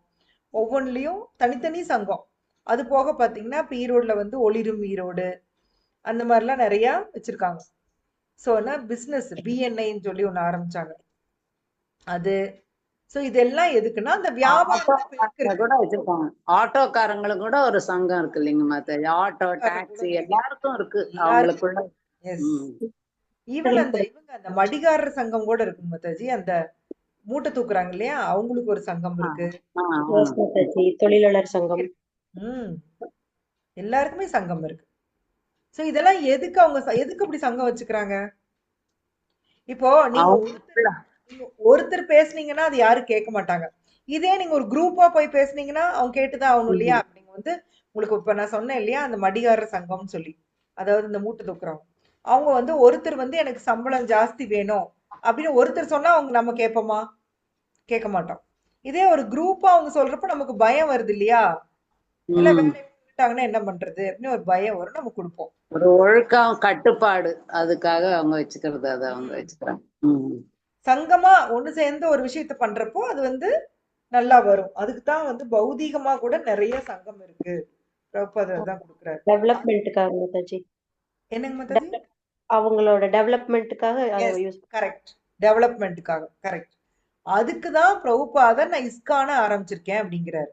ஒவ்வொன்றுலயும் தனித்தனி சங்கம். அது போக பாத்தீங்கன்னா இப்ப ஈரோடுல வந்து ஒளிரும் ஈரோடு அந்த மாதிரிலாம் நிறைய வச்சிருக்காங்க. ஸோ பிசினஸ் பிஎன்ஐன்னு சொல்லி ஒண்ணு ஆரம்பிச்சாங்க. அது சோ இதெல்லாம் எதுக்குன்னா அந்த வியாபாரத்தை பெருக்கிறது. கூட வச்சிருப்பாங்க. ஆட்டோக்காரங்களுக்கு கூட ஒரு சங்கம் இருக்கு இல்லைங்க மாதாஜி. ஆட்டோ டாக்ஸி எல்லாருக்கும் இருக்கு அவங்களுக்குள்ள. ஈவன் அந்த மடிகாரர் சங்கம் கூட இருக்கு மாதாஜி. அந்த மூட்டை தூக்குறாங்க இல்லையா, அவங்களுக்கு ஒரு சங்கம் இருக்கு. தொழிலாளர் சங்கம், எல்லாருக்குமே சங்கம் இருக்கு. சோ இதெல்லாம் எதுக்கு எதுக்கு அப்படி சங்கம் வச்சுக்கிறாங்க? இப்போ நீங்க ஒருத்தர் பேசுனீங்கன்னா அது யாரும் கேட்க மாட்டாங்க. இதே நீங்க ஒரு குரூப்பா போய் பேசுனீங்கன்னா அவங்க கேட்டுதான் ஆகணும் இல்லையா? நீங்க வந்து உங்களுக்கு இப்ப நான் சொன்னேன் இல்லையா அந்த மடிகாரர் சங்கம்னு சொல்லி, அதாவது இந்த மூட்டை தூக்குறவங்க, அவங்க வந்து ஒருத்தர் வந்து எனக்கு சம்பளம் ஜாஸ்தி வேணும் அப்படின்னு ஒருத்தர் சொன்னா அவங்க நம்ம கேட்போமா? கேட்க மாட்டோம். இதே ஒரு குரூப்பா அவங்க சொல்றப்ப நமக்கு பயம் வருது இல்லையா? இல்ல வேலை விட்டாங்கன்னா என்ன பண்றது அப்படின்னு ஒரு பயம் வரும், நம்ம கொடுப்போம். ஒரு ஒழுக்கம் கட்டுப்பாடு அதுக்காக அவங்க வச்சுக்கிறது. அதை அவங்க வச்சுக்கிறாங்க. சங்கமா ஒண்ணு சேர்ந்து ஒரு விஷயத்த பண்றப்போ அது வந்து நல்லா வரும். அதுக்குதான் வந்து பௌதீகமா கூட நிறைய சங்கம் இருக்கு. பிரபுபாதர் தான் கொடுக்குறாரு. டெவலப்மெண்ட்டுக்காக மாதாஜி. என்னங்க மாதாஜி? அவங்களோட டெவலப்மெண்ட்டுக்காக. கரெக்ட், டெவலப்மெண்ட்டுக்காக. கரெக்ட். அதுக்குதான் பிரபுபாதர் நான் இஸ்கான ஆரம்பிச்சிருக்கேன் அப்படிங்கிறாரு.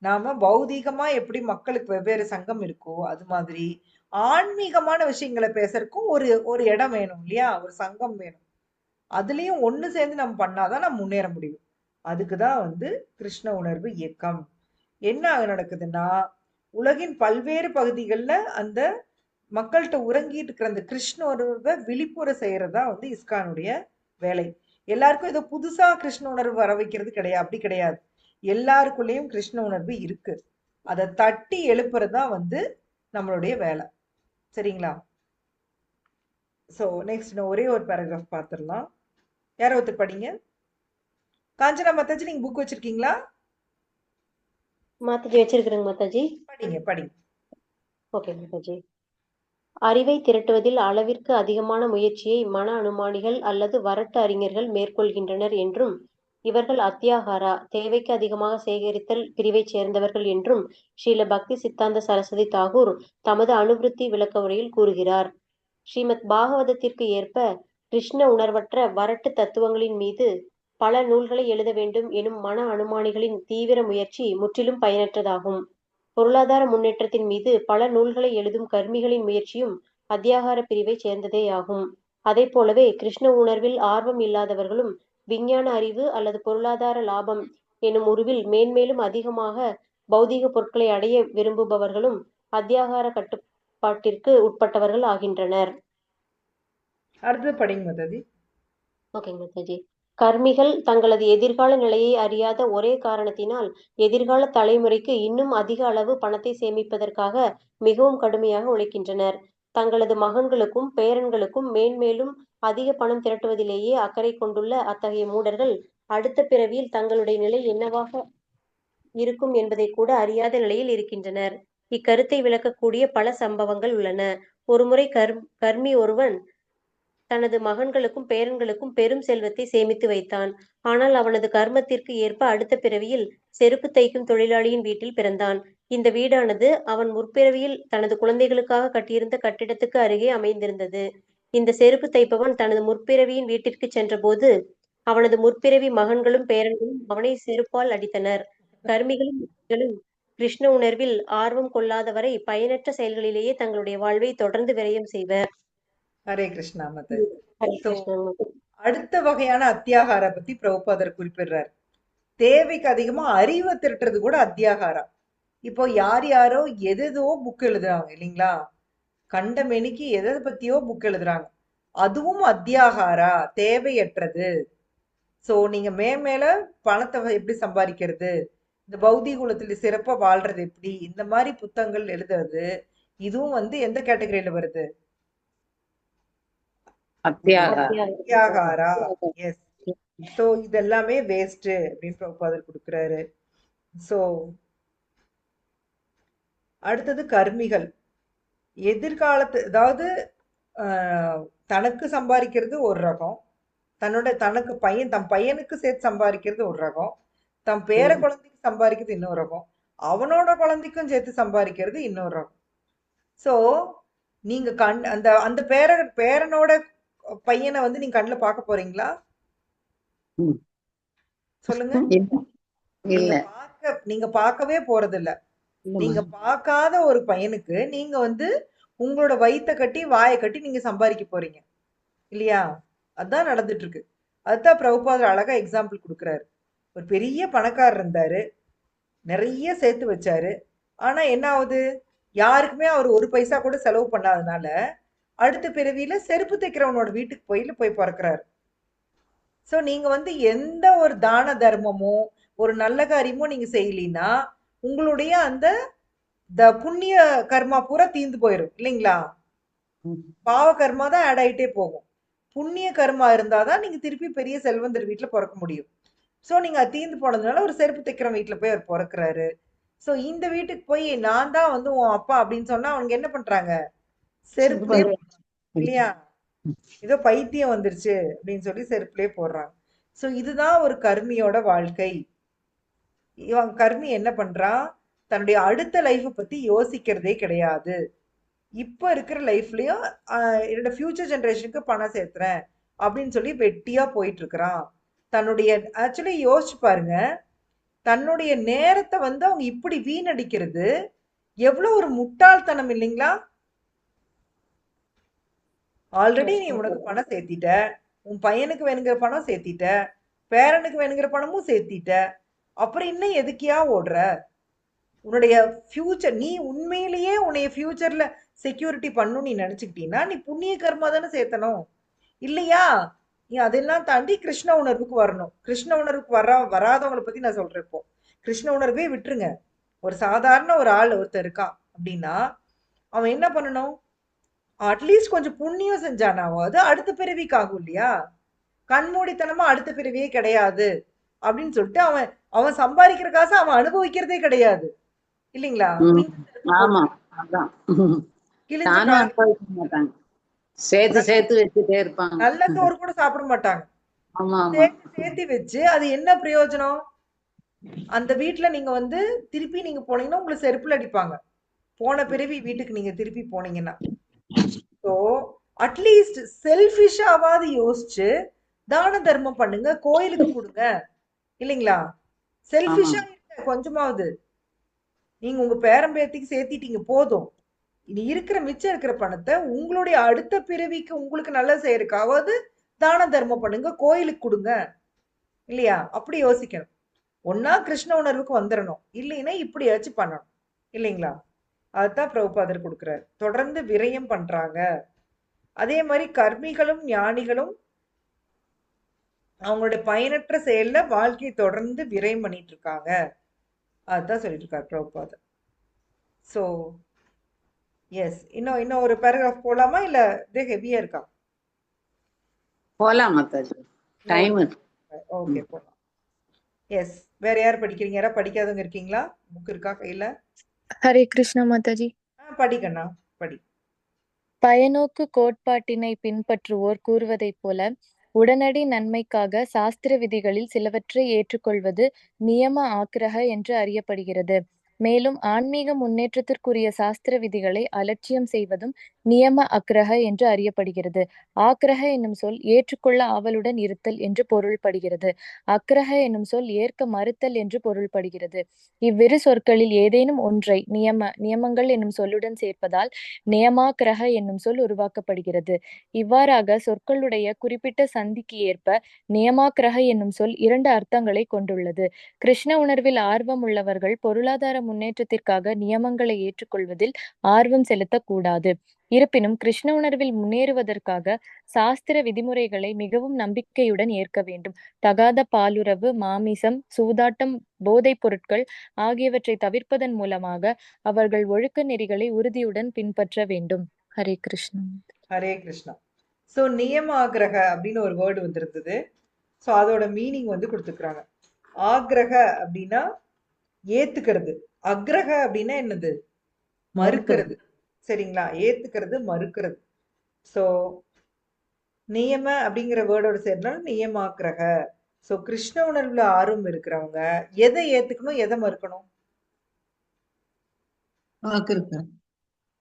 நாம பௌதீகமா எப்படி மக்களுக்கு வெவ்வேறு சங்கம் இருக்கோ அது மாதிரி ஆன்மீகமான விஷயங்களை பேசுறதுக்கும் ஒரு இடம் வேணும் இல்லையா? ஒரு சங்கம் வேணும். அதுலயும் ஒண்ணு சேர்ந்து நம்ம பண்ணாதான் நம்ம முன்னேற முடியும். அதுக்குதான் வந்து கிருஷ்ண உணர்வு இயக்கம். என்ன நடக்குதுன்னா உலகின் பல்வேறு பகுதிகளில் அந்த மக்கள்கிட்ட உறங்கிட்டு இருக்கிற அந்த கிருஷ்ண உணர்வை விழிப்புற செய்யறதா வந்து இஸ்கானுடைய வேலை. எல்லாருக்கும் ஏதோ புதுசா கிருஷ்ண உணர்வு வர வைக்கிறது கிடையாது, அப்படி கிடையாது. எல்லாருக்குள்ளேயும் கிருஷ்ண உணர்வு இருக்கு. அதை தட்டி எழுப்புறதா வந்து நம்மளுடைய வேலை. சரிங்களா? சோ நெக்ஸ்ட் ஒரே ஒரு பேராகிராஃப் பார்த்துடலாம். யாரோ ஒருத்தர் படிங்க. காஞ்சனா மாதாஜி, நீங்க புக் வச்சிருக்கீங்களா? மாதாஜி வச்சிருக்கிறேங்க மாதாஜி. படிங்க. ஓகே மாதாஜி. அறிவை திரட்டுவதில் அளவிற்கு அதிகமான முயற்சியை மன அனுமானிகள் அல்லது வரட்டு அறிஞர்கள் மேற்கொள்கின்றனர் என்றும், இவர்கள் அத்தியாகாரா தேவைக்கு அதிகமாக சேகரித்தல் பிரிவைச் சேர்ந்தவர்கள் என்றும் ஸ்ரீல பக்தி சித்தாந்த சரஸ்வதி தாகூர் தமது அனுவிருத்தி விளக்க உரையில் கூறுகிறார். ஸ்ரீமத் பாகவதத்திற்கு ஏற்ப கிருஷ்ண உணர்வற்ற வரட்டு தத்துவங்களின் மீது பல நூல்களை எழுத வேண்டும் எனும் மன அனுமானிகளின் தீவிர முயற்சி முற்றிலும் பயனற்றதாகும். பொருளாதார முன்னேற்றத்தின் மீது பல நூல்களை எழுதும் கர்மிகளின் முயற்சியும் அத்தியாகார பிரிவை சேர்ந்ததேயாகும். அதே போலவே கிருஷ்ண உணர்வில் ஆர்வம் இல்லாதவர்களும் விஞ்ஞான அறிவு அல்லது பொருளாதார லாபம் எனும் உருவில் மேன்மேலும் அதிகமாக பௌதீக பொருட்களை அடைய விரும்புபவர்களும் அத்தியாகார கட்டுப்பாட்டிற்கு உட்பட்டவர்கள் ஆகின்றனர். அடுத்து படிங்க மாதாஜி. ஓகேங்க மாதாஜி. கர்மிகள் தங்களது எதிர்கால நிலையை அறியாத ஒரே காரணத்தினால் எதிர்கால தலைமுறைக்கு இன்னும் அதிக அளவு பணத்தை சேமிப்பதற்காக மிகவும் கடுமையாக உழைக்கின்றனர். தங்களது மகன்களுக்கும் பேரன்களுக்கும் மேன்மேலும் அதிக பணம் திரட்டுவதிலேயே அக்கறை கொண்டுள்ள அத்தகைய மூடர்கள் அடுத்த பிறவியில் தங்களுடைய நிலை என்னவாக இருக்கும் என்பதை கூட அறியாத நிலையில் இருக்கின்றனர். இக்கருத்தை விளக்கக்கூடிய பல சம்பவங்கள் உள்ளன. ஒருமுறை கர்மி ஒருவன் தனது மகன்களுக்கும் பேரன்களுக்கும் பெரும் செல்வத்தை சேமித்து வைத்தான். ஆனால் அவனது கர்மத்திற்கு ஏற்ப அடுத்த பிறவியில் செருப்பு தைக்கும் தொழிலாளியின் வீட்டில் பிறந்தான். இந்த வீடானது அவன் முற்பிறவியில் தனது குழந்தைகளுக்காக கட்டியிருந்த கட்டிடத்துக்கு அருகே அமைந்திருந்தது. இந்த செருப்பு தைப்பவன் தனது முற்பிறவியின் வீட்டிற்கு சென்றபோது அவனது முற்பிறவி மகன்களும் பேரன்களும் அவனை செருப்பால் அடித்தனர். கர்மிகளும் கிருஷ்ண உணர்வில் ஆர்வம் கொள்ளாதவரை பயனற்ற செயல்களிலேயே தங்களுடைய வாழ்வை தொடர்ந்து விரயம் செய்வர். ஹரே கிருஷ்ணா மாதாஜி. அடுத்த வகையான அத்தியாகாரா பத்தி பிரபுபாதர் குறிப்பிடுறார். தேவைக்கு அதிகமா அறிவை திரட்டுறது கூட அத்தியாகாரா. இப்போ யாரோ எதோ புக் எழுதுறாங்க இல்லைங்களா? கண்டமெனிக்கு எதை பத்தியோ புக் எழுதுறாங்க. அதுவும் அத்தியாகாரா, தேவையற்றது. சோ நீங்க மேல பணத்தை எப்படி சம்பாதிக்கிறது, இந்த பௌதிக குலத்துல சிறப்பா வாழ்றது எப்படி, இந்த மாதிரி புத்தகங்கள் எழுதுறது, இதுவும் வந்து எந்த கேட்டகரியில வருது? அத்தியாகாரா. எஸ். சோ இதெல்லாமே வேஸ்ட் அப்படின்னு பிரபுபாதர் கொடுக்குறாரு. சோ அடுத்தது கர்மிகள். எதிர்காலத்து, அதாவது தனக்கு சம்பாதிக்கிறது ஒரு ரகம், தனக்கு தன் பையனுக்கு சேர்த்து சம்பாதிக்கிறது ஒரு ரகம், தன் பேர குழந்தைக்கு சம்பாதிக்கிறது இன்னொரு ரகம், அவனோட குழந்தைக்கும் சேர்த்து சம்பாதிக்கிறது இன்னொரு ரகம். சோ நீங்க அந்த அந்த பேரனோட பையனை வந்து நீங்க கண்ணுல பார்க்க போறீங்களா? சொல்லுங்க. நீங்க பார்க்கவே போறது இல்ல. நீங்க பார்க்காத ஒரு பையனுக்கு நீங்க வந்து உங்களோட வயித்தை கட்டி வாயை கட்டி நீங்க சம்பாதிக்க போறீங்க இல்லையா? அதான் நடந்துட்டு இருக்கு. அதுதான் பிரபுபாதர் அழகா எக்ஸாம்பிள் கொடுக்குறாரு. ஒரு பெரிய பணக்காரர் இருந்தாரு, நிறைய சேர்த்து வச்சாரு. ஆனா என்ன ஆகுது, யாருக்குமே அவர் ஒரு பைசா கூட செலவு பண்ணாதனால அடுத்த பிறவியில செருப்பு தைக்கிறவனோட வீட்டுக்கு போய் பிறக்கிறாரு. சோ நீங்க வந்து எந்த ஒரு தான தர்மமோ ஒரு நல்ல காரியமோ நீங்க செய்யலினா உங்களுடைய அந்த புண்ணிய கர்மா பூரா தீந்து போயிடும் இல்லைங்களா? பாவ கர்மா தான் ஆட் ஆயிட்டே போகும். புண்ணிய கர்மா இருந்தாதான் நீங்க திருப்பி பெரிய செல்வந்தர் வீட்டுல பிறக்க முடியும். சோ நீங்க தீந்து போனதுனால ஒரு செருப்பு தைக்கிற வீட்டுல போய் அவர் பிறக்கிறாரு. சோ இந்த வீட்டுக்கு போய் நான் தான் வந்து உன் அப்பா அப்படின்னு சொன்னா அவங்க என்ன பண்றாங்க, செருப்புலே இல்லையா? ஏதோ பைத்தியம் வந்துருச்சு அப்படின்னு சொல்லி செருப்புலே போடுறாங்க. சோ இதுதான் ஒரு கர்மியோட வாழ்க்கை. இவன் கர்மி என்ன பண்றான், தன்னுடைய அடுத்த லைஃப் பத்தி யோசிக்கிறதே கிடையாது. இப்ப இருக்கிற லைஃப்லயும் என்னோட ஃபியூச்சர் ஜெனரேஷனுக்கு பணம் சேர்த்துறேன் அப்படின்னு சொல்லி வெட்டியா போயிட்டு இருக்கிறான். தன்னுடைய ஆக்சுவலி யோசிச்சு பாருங்க, தன்னுடைய நேரத்தை வந்து அவங்க இப்படி வீணடிக்கிறது எவ்வளவு ஒரு முட்டாள்தனம் இல்லைங்களா? ஆல்ரெடி நீ உனக்கு பணம் சேர்த்திட்ட, உன் பையனுக்கு வேணுங்கிற பணம் சேர்த்திட்ட, பேரனுக்கு வேணுங்கிற பணமும் சேர்த்திட்ட, அப்புறம் இன்னும் எதுக்கியா ஓடுற? உன்னுடைய ஃபியூச்சர், நீ உண்மையிலேயே உன்னைய ஃபியூச்சர்ல செக்யூரிட்டி பண்ணும் நீ நினைச்சுக்கிட்டீங்கன்னா நீ புண்ணிய கர்மா தானே சேர்த்தணும் இல்லையா? நீ அதெல்லாம் தாண்டி கிருஷ்ண உணர்வுக்கு வரணும். கிருஷ்ண உணர்வுக்கு வராதவங்களை பத்தி நான் சொல்றேன். இப்போ கிருஷ்ண உணர்வே விட்டுருங்க. ஒரு சாதாரண ஒரு ஆள் ஒருத்தர் இருக்கான் அப்படின்னா அவன் என்ன பண்ணணும், அட்லீஸ்ட் கொஞ்சம் புண்ணியம் செஞ்சானாவது அடுத்த பிறவிக்காகும் இல்லையா? கண்மூடித்தனமா அடுத்த பிறவியே கிடையாது அப்படின்னு சொல்லிட்டு அவன் சம்பாதிக்கிற காசு அவன் அனுபவிக்கிறதே கிடையாது இல்லைங்களா? சேர்த்து வச்சுட்டே இருப்பாங்க. நல்ல சோறு கூட சாப்பிட மாட்டாங்க. சேர்த்து வச்சு அது என்ன பிரயோஜனம்? அந்த வீட்டுல நீங்க வந்து திருப்பி நீங்க போனீங்கன்னா உங்களை செருப்புல அடிப்பாங்க. போன பிறவி வீட்டுக்கு நீங்க திருப்பி போனீங்கன்னா. சோ அட்லீஸ்ட் செல்ஃபிஷாவாது யோசிச்சு தான தர்மம் பண்ணுங்க, கோயிலுக்கு கொடுங்க இல்லைங்களா? செல்ஃபிஷா கொஞ்சமாவது. நீங்க உங்க பேரம்பேத்திக்கு சேர்த்திட்டீங்க போதும். இனி இருக்கிற மிச்சம் இருக்கிற பணத்தை உங்களுடைய அடுத்த பிறவிக்கு உங்களுக்கு நல்லது செய்யறதுக்காவது தான தர்மம் பண்ணுங்க, கோயிலுக்கு கொடுங்க இல்லையா? அப்படி யோசிக்கணும். ஒன்னா கிருஷ்ண உணர்வுக்கு வந்துடணும், இல்லைன்னா இப்படியாச்சும் பண்ணணும் இல்லைங்களா? அதுதான் பிரபுபாதர் கொடுக்குறாரு. தொடர்ந்து விரயம் பண்றாங்க. அதே மாதிரி கர்மிகளும் ஞானிகளும் அவங்களுடைய பயனற்ற செயல்ல வாழ்க்கையை தொடர்ந்து விரயம் பண்ணிட்டு இருக்காங்க. அதுதான் சொல்லிட்டு இருக்காரு பிரபுபாதர். சோ எஸ், இன்னும் ஒரு பேராகிராஃப் போலாமா இல்ல இதே ஹெவியா இருக்கா? போலாம் மாதாஜி, டைம் இருக்கு. ஓகே போலாம். எஸ், வேற யார் படிக்கிறீங்க? யாரா படிக்காதவங்க இருக்கீங்களா? புக் இருக்கா கையில? ஹரே கிருஷ்ணா மாதாஜி. படிக்கண்ணா படி. பயனோக்கு கோட்பாட்டினை பின்பற்றுவோர் கூறுவதைப் போல உடனடி நன்மைக்காக சாஸ்திர விதிகளில் சிலவற்றை ஏற்றுக்கொள்வது நியம ஆக்கிரக என்று அறியப்படுகிறது. மேலும் ஆன்மீக முன்னேற்றத்திற்குரிய சாஸ்திர விதிகளை அலட்சியம் செய்வதும் நியம அக்கிரக என்று அறியப்படுகிறது. ஆக்கிரக என்னும் சொல் ஏற்றுக்கொள்ள ஆவலுடன் இருத்தல் என்று பொருள்படுகிறது. அக்கிரக என்னும் சொல் ஏற்க மறுத்தல் என்று பொருள்படுகிறது. இவ்விரு சொற்களில் ஏதேனும் ஒன்றை நியமங்கள் என்னும் சொல்லுடன் சேர்ப்பதால் நியமாக்கிரக என்னும் சொல் உருவாக்கப்படுகிறது. இவ்வாறாக சொற்களுடைய குறிப்பிட்ட சந்திக்கு ஏற்ப நியமாக்கிரக என்னும் சொல் 2 அர்த்தங்களை கொண்டுள்ளது. கிருஷ்ண உணர்வில் ஆர்வம் உள்ளவர்கள் பொருளாதார முன்னேற்றத்திற்காக நியமங்களை ஏற்றுக்கொள்வதில் ஆர்வம் செலுத்தக்கூடாது. இருப்பினும் கிருஷ்ண உணர்வில் முன்னேறுவதற்காக சாஸ்திர விதிமுறைகளை மிகவும் நம்பிக்கையுடன் ஏற்க வேண்டும். தகாத பாலுறவு, மாமிசம், சூதாட்டம், போதைப் பொருட்கள் ஆகியவற்றை தவிர்ப்பதன் மூலமாக அவர்கள் ஒழுக்க நெறிகளை உறுதியுடன் பின்பற்ற வேண்டும். ஹரே கிருஷ்ணா. ஹரே கிருஷ்ணா. ஸோ நியம ஆக்ரக அப்படின்னு ஒரு வேர்டு வந்திருந்தது. ஸோ அதோட மீனிங் வந்து கொடுத்துருக்குறாங்க. ஆக்ரக அப்படின்னா ஏத்துக்கிறது, அக்ரக அப்படின்னா என்னது? மறுக்கிறது. சரிங்களா? ஏத்துக்கிறது, மறுக்கிறது. ஸோ நியம அப்படிங்கிற வேர்டோட சேர்ந்தாலும் நியமாக்ரக. ஸோ கிருஷ்ண உணர்வுல ஆர்வம் இருக்கிறவங்க எதை ஏத்துக்கணும், எதை மறுக்கணும்?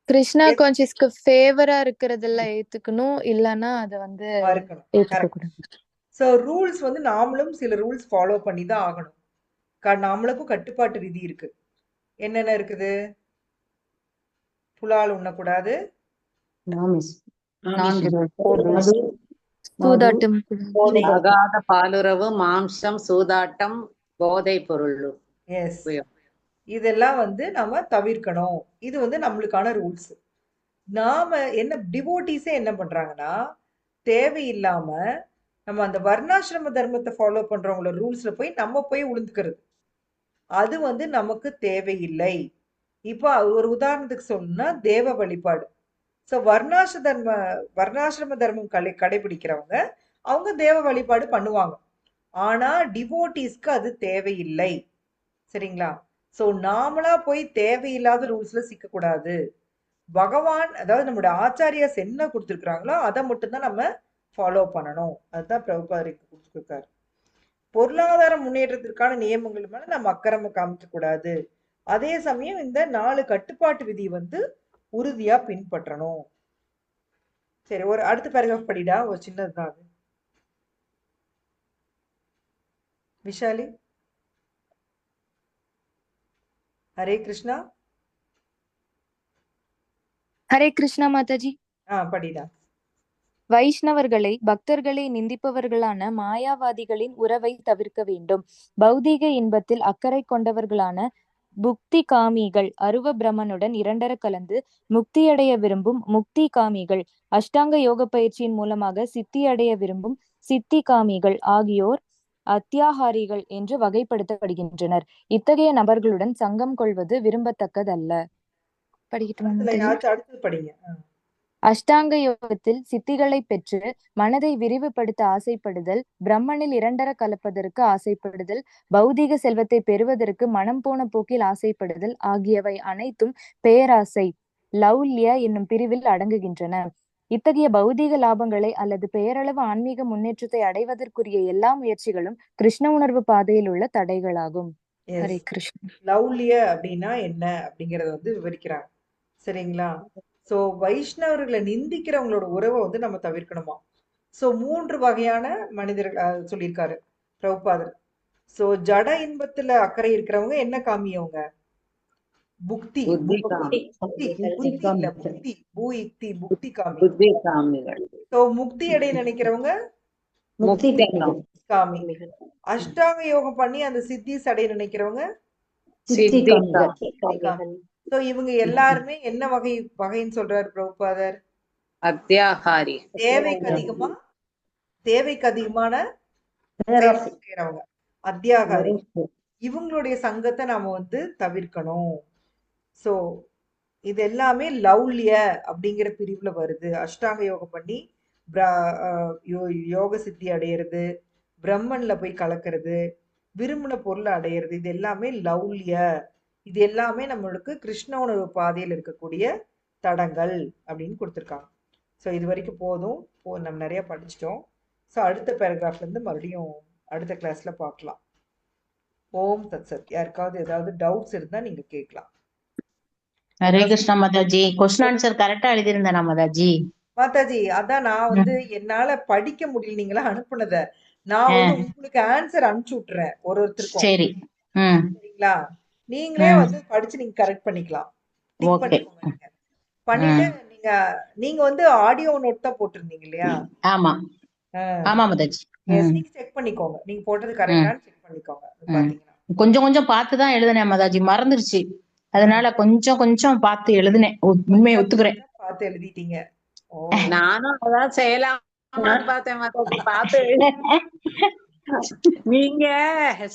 கிருஷ்ணா கான்சியஸ்க்கு ஃபேவரா இருக்கிறதெல்லாம் ஏத்துக்கணும், இல்லைன்னா அதை வந்து மறுக்கணும். ஏத்துக்கக்கூடாது. ஸோ ரூல்ஸ் வந்து நாமளும் சில ரூல்ஸ் ஃபாலோ பண்ணி தான் ஆகணும். நாமளுக்கும் கட்டுப்பாட்டு விதி இருக்கு. என்னென்ன இருக்குது? புலால் உண்ணக்கூடாது, சூதாட்டம், அகாத பாலுறவு, மாம்சம், சூதாட்டம், போதை பொருள். எஸ், இதெல்லாம் வந்து நம்ம தவிர்க்கணும். இது வந்து நம்மளுக்கான ரூல்ஸ். நாம என்ன டிவோட்டீஸே என்ன பண்றாங்கன்னா, தேவையில்லாம நம்ம அந்த வர்ணாசிரம தர்மத்தை ஃபாலோ பண்றவங்களோட ரூல்ஸ்ல போய் நம்ம போய் உளுந்துக்கிறது. அது வந்து நமக்கு தேவையில்லை. இப்போ ஒரு உதாரணத்துக்கு சொல்லணும்னா தேவ வழிபாடு. ஸோ வர்ணாசிரம தர்மம் கடைபிடிக்கிறவங்க அவங்க தேவ வழிபாடு பண்ணுவாங்க. ஆனா டிவோட்டீஸ்க்கு அது தேவையில்லை. சரிங்களா? ஸோ நாமளா போய் தேவையில்லாத ரூல்ஸ்ல சிக்கக்கூடாது. பகவான், அதாவது நம்மளுடைய ஆச்சாரியாஸ் என்ன கொடுத்துருக்குறாங்களோ அதை மட்டும்தான் நம்ம ஃபாலோ பண்ணணும். அதுதான் பிரபுபாதருக்கு கொடுத்துருக்காரு. பொருளாதார முன்னேற்றத்திற்கான நியமங்கள் மேல நம்ம அக்கறை காமிக்கக்கூடாது. அதே சமயம் இந்த 4 கட்டுப்பாட்டு விதி வந்து உறுதியா பின்பற்றணும். சரி, ஒரு அடுத்த பேராகிராஃப் படிடா. ஒரு சின்னதுதான் அது. விஷாலி. ஹரே கிருஷ்ணா. ஹரே கிருஷ்ணா மாதாஜி. படிடா. வைஷ்ணவர்களை, பக்தர்களை நிந்திப்பவர்களான மாயாவாதிகளின் உறவை தவிர்க்க வேண்டும். பௌதீக இன்பத்தில் அக்கறை கொண்டவர்களான புக்தி காமிகள், அருவ பிரமனுடன் இரண்டர கலந்து முக்தியடைய விரும்பும் முக்தி காமிகள், அஷ்டாங்க யோக பயிற்சியின் மூலமாக சித்தி அடைய விரும்பும் சித்தி காமிகள் ஆகியோர் அத்தியாகாரிகள் என்று வகைப்படுத்தப்படுகின்றனர். இத்தகைய நபர்களுடன் சங்கம் கொள்வது விரும்பத்தக்கதல்ல. அடுத்து படிங்க. அஷ்டாங்க யோகத்தில் சித்திகளை பெற்று மனதை விரிவுபடுத்த ஆசைப்படுதல், பிரம்மனில் இரண்டர கலப்பதற்கு ஆசைப்படுதல், பௌதீக செல்வத்தை பெறுவதற்கு மனம் போன போக்கில் ஆசைப்படுதல் ஆகியவை அனைத்தும் பேராசை, லௌல்ய என்னும் பிரிவில் அடங்குகின்றன. இத்தகைய பௌதீக லாபங்களை அல்லது பெயரளவு ஆன்மீக முன்னேற்றத்தை அடைவதற்குரிய எல்லா முயற்சிகளும் கிருஷ்ண உணர்வு பாதையில் உள்ள தடைகளாகும். ஹரே கிருஷ்ணா. லௌல்ய அப்படின்னா என்ன அப்படிங்கறத வந்து விவரிக்கிறாங்க. சரிங்களா? சோ வைஷ்ணவர்களை நிந்திக்கிறவங்களோட உறவை வந்து நம்ம தவிர்க்கணுமா. சோ 3 வகையான மனிதர்கள் சொல்லியிருக்காரு பிரபுபாதர். சோ ஜட இன்பத்துல அக்கறை இருக்கிறவங்க என்ன காமியவங்க? புக்தி காமிகள். சோ முக்தி அடைய நினைக்கிறவங்க முக்தி காமி. அஷ்டாங்க யோகம் பண்ணி அந்த சித்திஸ் அடைய நினைக்கிறவங்க சித்தி காமி. சோ இவங்க எல்லாருமே என்ன வகைன்னு சொல்றாரு பிரபுபாதர்? அத்தியாகாரி. தேவைக்கு அதிகமான செய்யறவங்க அத்தியாகாரி. இவங்களுடைய சங்கத்தை நாம வந்து தவிர்க்கணும். சோ இது எல்லாமே லௌல்ய அப்படிங்கிற பிரிவுல வருது. அஷ்டாங்க யோகம் பண்ணி யோக சித்தி அடையிறது, பிரம்மன்ல போய் கலக்கிறது, விரும்பின பொருளை அடையிறது, இது எல்லாமே லௌல்ய. இது எல்லாமே நம்மளுக்கு கிருஷ்ண உணர்வு பாதையில் இருக்கக்கூடிய தடங்கள் அப்படின்னு கொடுத்துருக்காங்க. ஸோ இது வரைக்கும் போதும். நம்ம நிறைய படிச்சிட்டோம். ஸோ அடுத்த பேராகிராஃப்ல இருந்து மறுபடியும் அடுத்த கிளாஸ்ல பார்க்கலாம். ஓம் தத் சத். யாருக்காவது ஏதாவது டவுட்ஸ் இருந்தா நீங்க கேட்கலாம். ஹரே கிருஷ்ணா மாதாஜி. क्वेश्चन ஆன்சர் கரெக்டா எழுதிருந்தேனா மாதாஜி? மாதாஜி, அதான் நான் வந்து என்னால படிக்க முடியல நீங்களா அனுப்புனத. நான் வந்து உங்களுக்கு ஆன்சர் அனுப்பிச்சு விட்டுறேன் ஒருத்தருக்கும். சரி. சரிங்களா? நீங்களே வந்து படிச்சு நீங்க கரெக்ட் பண்ணிக்கலாம். பண்ணிட்டு நீங்க வந்து ஆடியோ நோட் தான் போட்டிருந்தீங்க இல்லையா? ஆமா ஆமா மாதாஜி. நீங்க செக் பண்ணிக்கோங்க. நீங்க போட்டது கரெக்டான்னு செக் பண்ணிக்கோங்க. பாத்தீங்கன்னா கொஞ்சம் கொஞ்சம் பார்த்துதான் எழுதினேன் மாதாஜி, மறந்துருச்சு. அதனால கொஞ்சம் கொஞ்சம் பார்த்து எழுதினேன். உண்மையை ஒத்துக்கிறேன். பார்த்து எழுதிட்டீங்க. ஓ நானும் அதான் செய்யலாமான்னு பார்த்தேன் மாதாஜி, பார்த்து நீங்க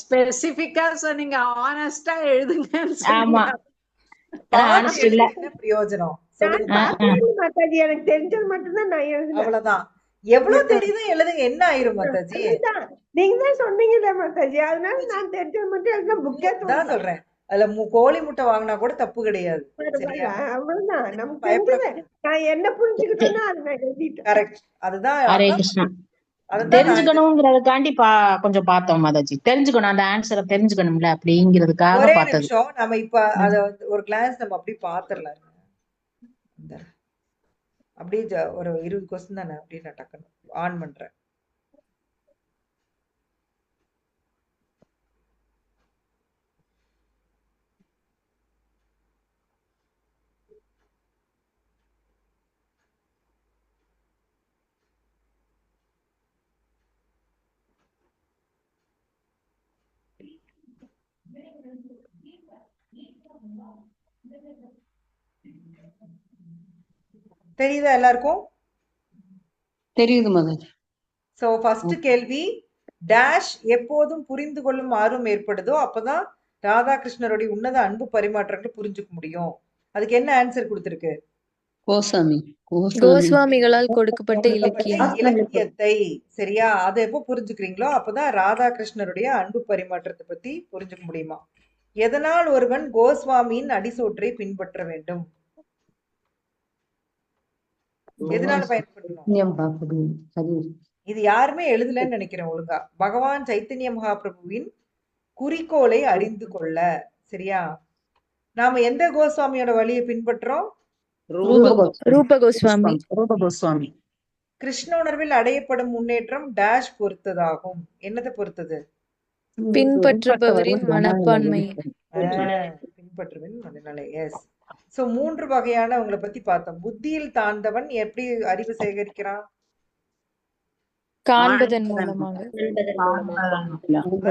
ஸ்பெசிபிக்கா சொன்னீங்க, ஆனஸ்டா எழுதுங்கன்னு ஆமா, சொன்னீங்க. ஆனஸ்ட் இல்ல. என்ன பிரயோஜனம் நான் சொல்லுங்க. பார்த்தேன் மாதாஜி, எனக்கு தெரிஞ்சது மட்டும்தான் நான் எழுதினேன். அவ்வளவுதான். எவ்வளவு தெரியுதோ எழுதுங்க, என்ன ஆயிரும் மாதாஜி? அதுதான். நீங்க தான் சொன்னீங்கல்ல மாதாஜி, அதனால நான் தெரிஞ்சது மட்டும் எழுதின புக்கே தான் சொல்றேன். அதுல கோழி முட்டை வாங்கினா கூட தப்பு கிடையாது. சரியா? அவ்வளவுதான். நமக்கு பயப்பட தெரிஞ்சது நான் என்ன புரிஞ்சுக்கிட்டேன்னா அது நான் எழுதிட்டேன். கரெக்ட். அதுதான் ஹரே அதான் கிருஷ்ணா. அதுதான் நான் தெரிஞ்சுக்கணுங்கிறதுக்காண்டி கொஞ்சம் பார்த்தோம் மாதாஜி. தெரிஞ்சுக்கணும், அந்த ஆன்சரை தெரிஞ்சுக்கணும்ல அப்படிங்கிறதுக்காக ஒரே பார்த்தது. நிமிஷம் நம்ம இப்ப அத ஒரு கிளாஸ் நம்ம அப்படி பாத்துரலாம். அப்படியே ஒரு 20 கொஸ்டின் தானே, அப்படியே நான் டக்குன்னு ஆன் பண்றேன். தெரியுதா எல்லாருக்கும்? தெரியுது மாதாஜி. சோ ஃபர்ஸ்ட் கேள்வி, டேஷ் எப்போதும் புரிந்து கொள்ளும் ஆர்வம் ஏற்படுதோ அப்பதான் ராதாகிருஷ்ணருடைய உன்னத அன்பு பரிமாற்றங்களை புரிஞ்சுக்க முடியும். அதுக்கு என்ன ஆன்சர் கொடுத்திருக்கு? கோசாமி. கோஸ்வாமிகளால் கொடுக்கப்பட்ட இலக்கியம். இலக்கியத்தை. சரியா? அதை எப்போ புரிஞ்சுக்கிறீங்களோ அப்பதான் ராதாகிருஷ்ணருடைய அன்பு பரிமாற்றத்தை பத்தி புரிஞ்சுக்க முடியுமா? எதனால் ஒருவன் கோஸ்வாமியின் அடிசோற்றை பின்பற்ற வேண்டும்? எதனால பயன்படுத்தணும்? இது யாருமே எழுதலன்னு நினைக்கிறேன் ஒழுங்கா. பகவான் சைத்தன்ய மகாபிரபுவின் குறிக்கோளை அறிந்து கொள்ள. சரியா? நாம எந்த கோஸ்வாமியோட வழியை பின்பற்றோம்? ரூப கோஸ்வாமி. ரூப கோஸ்வாமி. கிருஷ்ண உணர்வில் அடையப்படும் முன்னேற்றம் டேஷ் பொறுத்ததாகும். என்னதை பொறுத்தது? பின்பற்றுபவரின் மனப்பான்மை. பின்பற்றுவன் மனநிலை. எஸ். சோ 3 வகையான உங்களை பத்தி பார்த்தோம். புத்தியில் தாழ்ந்தவன் எப்படி அறிவு சேகரிக்கிறான்? காண்பதன் மூலமாக.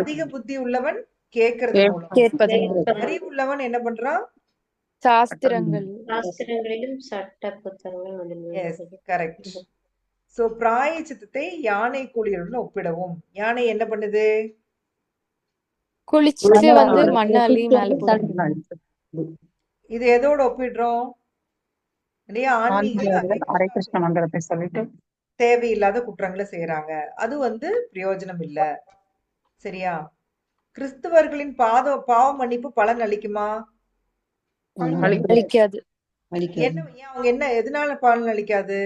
அதிக புத்தி உள்ளவன் கேட்கறது மூலம். கேட்பதன் மூலம். அறிவு உள்ளவன் என்ன பண்றான்? சாஸ்திரங்களிலும் சட்ட புத்தகங்கள். S, correct. சோ பிராயச்சித்தத்தை யானை கூலியுடன் ஒப்பிடவும். யானை என்ன பண்ணுது? குளிச்சு வந்து மண்ணாலி மேல போடுது. இது எதோட ஒப்பிடுறோம்? ஹரே கிருஷ்ண மந்திரத்தை சொல்லிட்டு தேவையில்லாத குற்றங்களை செய்யறாங்க. அது பிரயோஜனம் இல்ல. சரியா? கிறிஸ்துவர்களின் பாவ மன்னிப்பு பலன் அளிக்குமா? அளிக்காது. அவங்க என்ன எதனால பலன் அளிக்காது?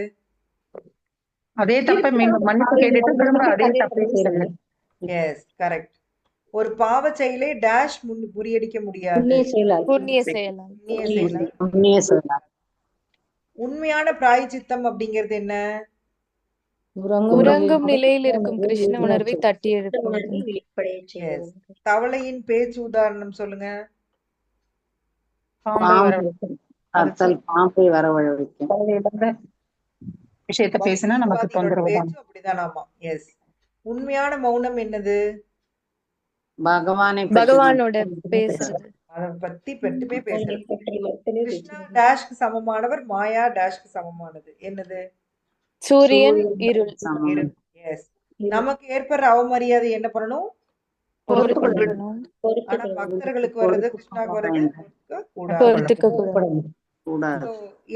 அதே தப்ப மன்னிப்பு கேட்டுட்டு திரும்ப அதே தப்பே செய்யல. Yes, correct. ஒரு பாவ செயலை டேஷ் முறியடிக்க முடியாது. புண்ணிய செயலால். உண்மையான பிராயச்சித்தம் அப்படிங்கிறது என்ன? உறங்கும் நிலையில் இருக்கும் கிருஷ்ண உணர்வை தட்டி எழுப்புவது. தவளையின் பேச்சு உதாரணம் சொல்லுங்க. விஷயத்தை பேசினா நமக்கு தொந்தரவு தான். அப்படிதானாமா? எஸ். உண்மையான மௌனம் என்னது? பகவானோட பேசுறது. அதை பத்தி பெட்டுமே பேசுறது. கிருஷ்ணா டேஷ்க்கு சமமானவர், மாயா டேஷ்க்கு சமமானது. என்னது? சூரியன், இருள். எஸ். நமக்கு ஏற்படுற அவமரியாதை என்ன பண்ணணும்? ஆனா பக்தர்களுக்கு வர்றது, கிருஷ்ணாக்கு வர்றது கூடாது.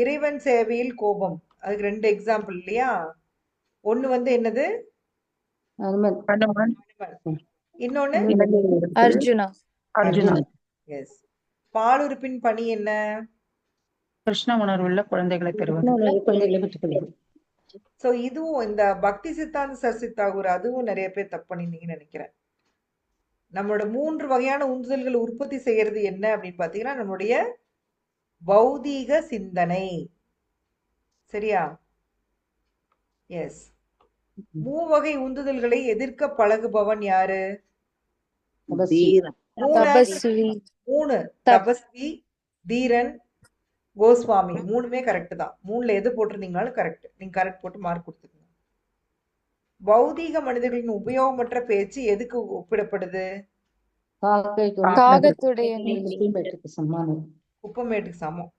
இறைவன் சேவையில் கோபம். அதுக்கு 2 எக்ஸாம்பிள் இல்லையா? ஒண்ணு என்னது? இன்னொன்னு அர்ஜுனா. எஸ். பாலுறுப்பின் பணி என்ன? கிருஷ்ண உணர்வுள்ள குழந்தைகளை பெறுவது. சோ இதுவும் இந்த பக்தி சித்தாந்த சரஸ்வதி தாகூர் அதுவும் நிறைய பேர் தப்பு பண்ணிருந்தீங்கன்னு நினைக்கிறேன். நம்மளோட 3 வகையான உந்துதல்கள் உற்பத்தி செய்யறது என்ன அப்படின்னு பாத்தீங்கன்னா, நம்மளுடைய பௌதீக சிந்தனை. சரியா? எஸ். 3 வகை உந்துதல்களை எதிர்க்க பழகுபவன் யாரு? தபஸ்வி, தீரன், கோஸ்வாமி. 3மே கரெக்ட் தான். 3ல எது போட்டிருந்தீங்கனாலும் கரெக்ட். நீங்க கரெக்ட் போட்டு மார்க் கொடுத்துக்கோங்க. பௌதீக மனிதர்களின் உபயோகமற்ற பேச்சு எதுக்கு ஒப்பிடப்படுது? காகத்துடைய குப்பமேட்டுக்கு சமானம். குப்பமேட்டுக்கு சமம்.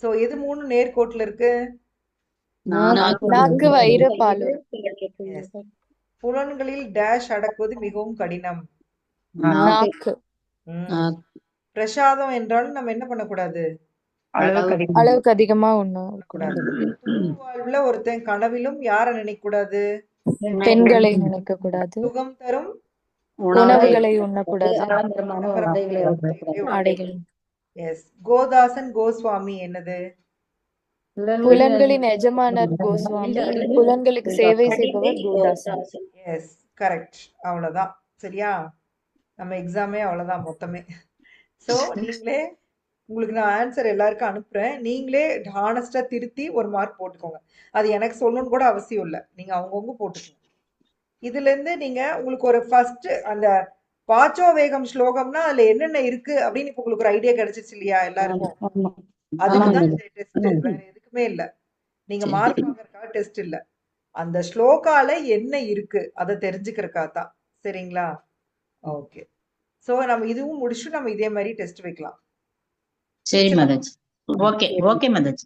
சோ எது 3 நேர்கோட்டுல இருக்கு? நாக்கு வயிறு பாலூர். புலன்களில் டேஷ் அடக்குவது மிகவும் கடினம். நாக்கு. பிரசாதம் என்றாலும் நம்ம என்ன பண்ணக்கூடாது? அளவுக்கு அதிகமா உண்ணணும். வாழ்வுல ஒருத்தன் கனவிலும் யார நினைக்க கூடாது? பெண்களை நினைக்க கூடாது. சுகம் தரும் உணவுகளை உண்ணக்கூடாது. ஆடைகள். எஸ். கோதாசன் கோஸ்வாமி என்னது? புலன்களின் எஜமானர் கோஸ்வாமி, புலன்களுக்கு சேவை செய்பவர் கோதாசன். S, correct. அவ்வளவுதான். சரியா? நம்ம எக்ஸாமே அவ்வளவுதான் மொத்தமே. சோ நீங்களே உங்களுக்கு நான் ஆன்சர் எல்லாருக்கும் அனுப்புறேன். நீங்களே ஹானஸ்டா திருத்தி ஒரு மார்க் போட்டுக்கோங்க. அது எனக்கு சொல்லணும்னு கூட அவசியம் இல்லை. நீங்க அவங்கவுங்க போட்டுக்கோங்க. இதுல இருந்து நீங்க உங்களுக்கு ஒரு ஃபர்ஸ்ட் அந்த பாச்சோ வேகம் ஸ்லோகம்னா அதுல என்னென்ன இருக்கு அப்படின்னு இப்ப உங்களுக்கு ஒரு ஐடியா கிடைச்சிச்சு இல்லையா எல்லாருக்கும்? அதுக்குதான் இந்த டெஸ்ட், வேற எதுக்குமே இல்ல. நீங்க மார்க் வாங்குறதுக்காக டெஸ்ட் இல்ல. அந்த ஸ்லோகால என்ன இருக்கு அதை தெரிஞ்சுக்கிறதுக்காக தான். சரிங்களா? ஓகே. சோ நம்ம இதுவும் முடிச்சுட்டு நம்ம இதே மாதிரி டெஸ்ட் வைக்கலாம். சரி மாதாஜி. Okay okay Mataji.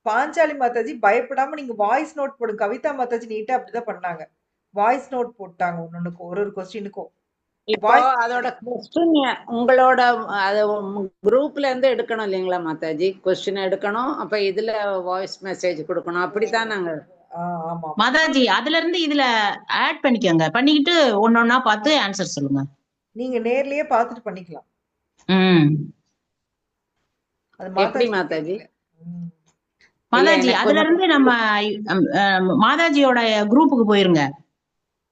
பாஞ்சாலி மாதாஜி பயப்படாம நீங்க வாய்ஸ் நோட் போடுங்க. கவிதா மாதாஜி நீட்டா அப்படிதான் பண்ணாங்க. வாய்ஸ் நோட் போட்டாங்க ஒன்னொன்னுக்கும், ஒரு கொஸ்டினுக்கும். இப்போ அதோட கொஸ்டின் உங்களோட குரூப்ல இருந்து எடுக்கணும் இல்லைங்களா மாதாஜி? கொஸ்டின் எடுக்கணும், அப்ப இதுல வாய்ஸ் மெசேஜ் கொடுக்கணும். அப்படித்தான் நாங்க. மாதாஜி அதுல இருந்து இதுல ஆட் பண்ணிக்கோங்க. பண்ணிக்கிட்டு ஒன்னொன்னா பார்த்து ஆன்சர் சொல்லுங்க. நீங்க நேர்லயே பார்த்துட்டு பண்ணிக்கலாம். எப்படி மாதாஜி? மாதாஜி அதுல இருந்து நம்ம மாதாஜியோட குரூப்புக்கு போயிருங்க.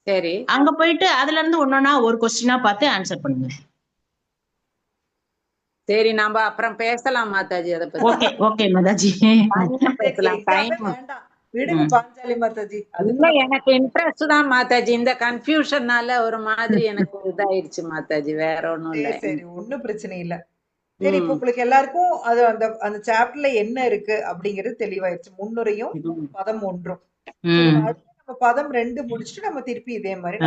சரி, அங்க போயிட்டு அதுல இருந்து ஒன்னொன்னா ஒரு கொஸ்டினா பார்த்து ஆன்சர் பண்ணுங்க. சரி, நாம அப்புறம் பேசலாம் மாதாஜி அத பத்தி. Okay okay Mataji. பேசலாம். டைம் விடுங்க பாஞ்சாலி மாதாஜி. இல்ல, எனக்கு இன்ட்ரெஸ்ட் தான் மாதாஜி. இந்த கன்ஃபியூஷன்னால ஒரு மாதிரி எனக்கு இதாயிருச்சு மாதாஜி, வேற ஒண்ணும் இல்ல. சரி, ஒண்ணும் பிரச்சனை இல்ல. சரி, இப்ப உங்களுக்கு எல்லாருக்கும் அது அந்த அந்த சாப்டர்ல என்ன இருக்கு அப்படிங்கிறது தெளிவாயிருச்சு. முன்னுரையும் பதம் 1. நம்ம பதம் 2 முடிச்சுட்டு நம்ம திருப்பி இதே மாதிரி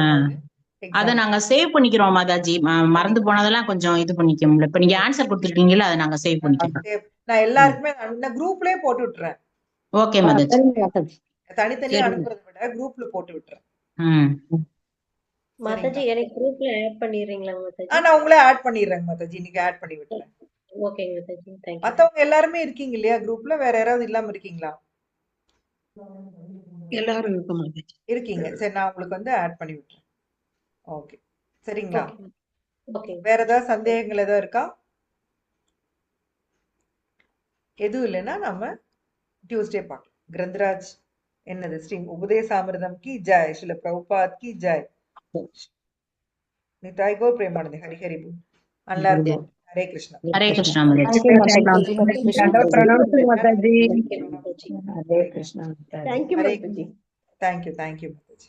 அத நாங்க சேவ் பண்ணிக்கிறோம் மாதாஜி. மறந்து போனதெல்லாம் கொஞ்சம் இது பண்ணிக்க முடியல. இப்ப நீங்க ஆன்சர் கொடுத்துருக்கீங்கல்ல, அதை நாங்க சேவ் பண்ணிக்கிறோம். நான் எல்லாருக்குமே நான் குரூப்லயே போட்டு விட்டுறேன். ஓகே மாதாஜி. தனித்தனியா அனுப்புறதை விட குரூப்ல போட்டு விட்டுறேன். மாதாஜி எனக்கு குரூப்ல ஆட் பண்ணிடுறீங்களா மாதாஜி? நான் உங்களே ஆட் பண்ணிடுறேன் மாதாஜி. நீங்க ஆட் பண்ணி விட்டுறேன். ஓகேங்க மாதாஜி. தேங்க்யூ. மத்தவங்க எல்லாருமே இருக்கீங்க இல்லையா குரூப்ல? வேற யாராவது இல்லாம இருக்கீங்களா? எல்லாரும் இருக்க மாதாஜி. இருக்கீங்க. சரி, நான் உங்களுக்கு வந்து ஆட் பண்ணி விட்டுறேன். ஓகே, சரிங்களா? ஓகே. வேற ஏதாவது சந்தேகங்கள் ஏதாவது இருக்கா? எதுவும் இல்லைன்னா நம்ம டியூஸ்டே பார்க்கலாம். கிரந்தராஜ் என்னது? ஸ்ரீ உபதேசாமிர்தம் கி ஜெய். ஸ்ரீல பிரபுபாத் கி ஜெய். நிதாய் கோ பிரேமானந்தி. ஹரி ஹரி போல். எல்லாருக்கும் ஹரே கிருஷ்ணா. ஹரே கிருஷ்ணா மாதாஜி. ஹரே கிருஷ்ணா. தேங்க்யூ மாதாஜி. தேங்க்யூ மாதாஜி.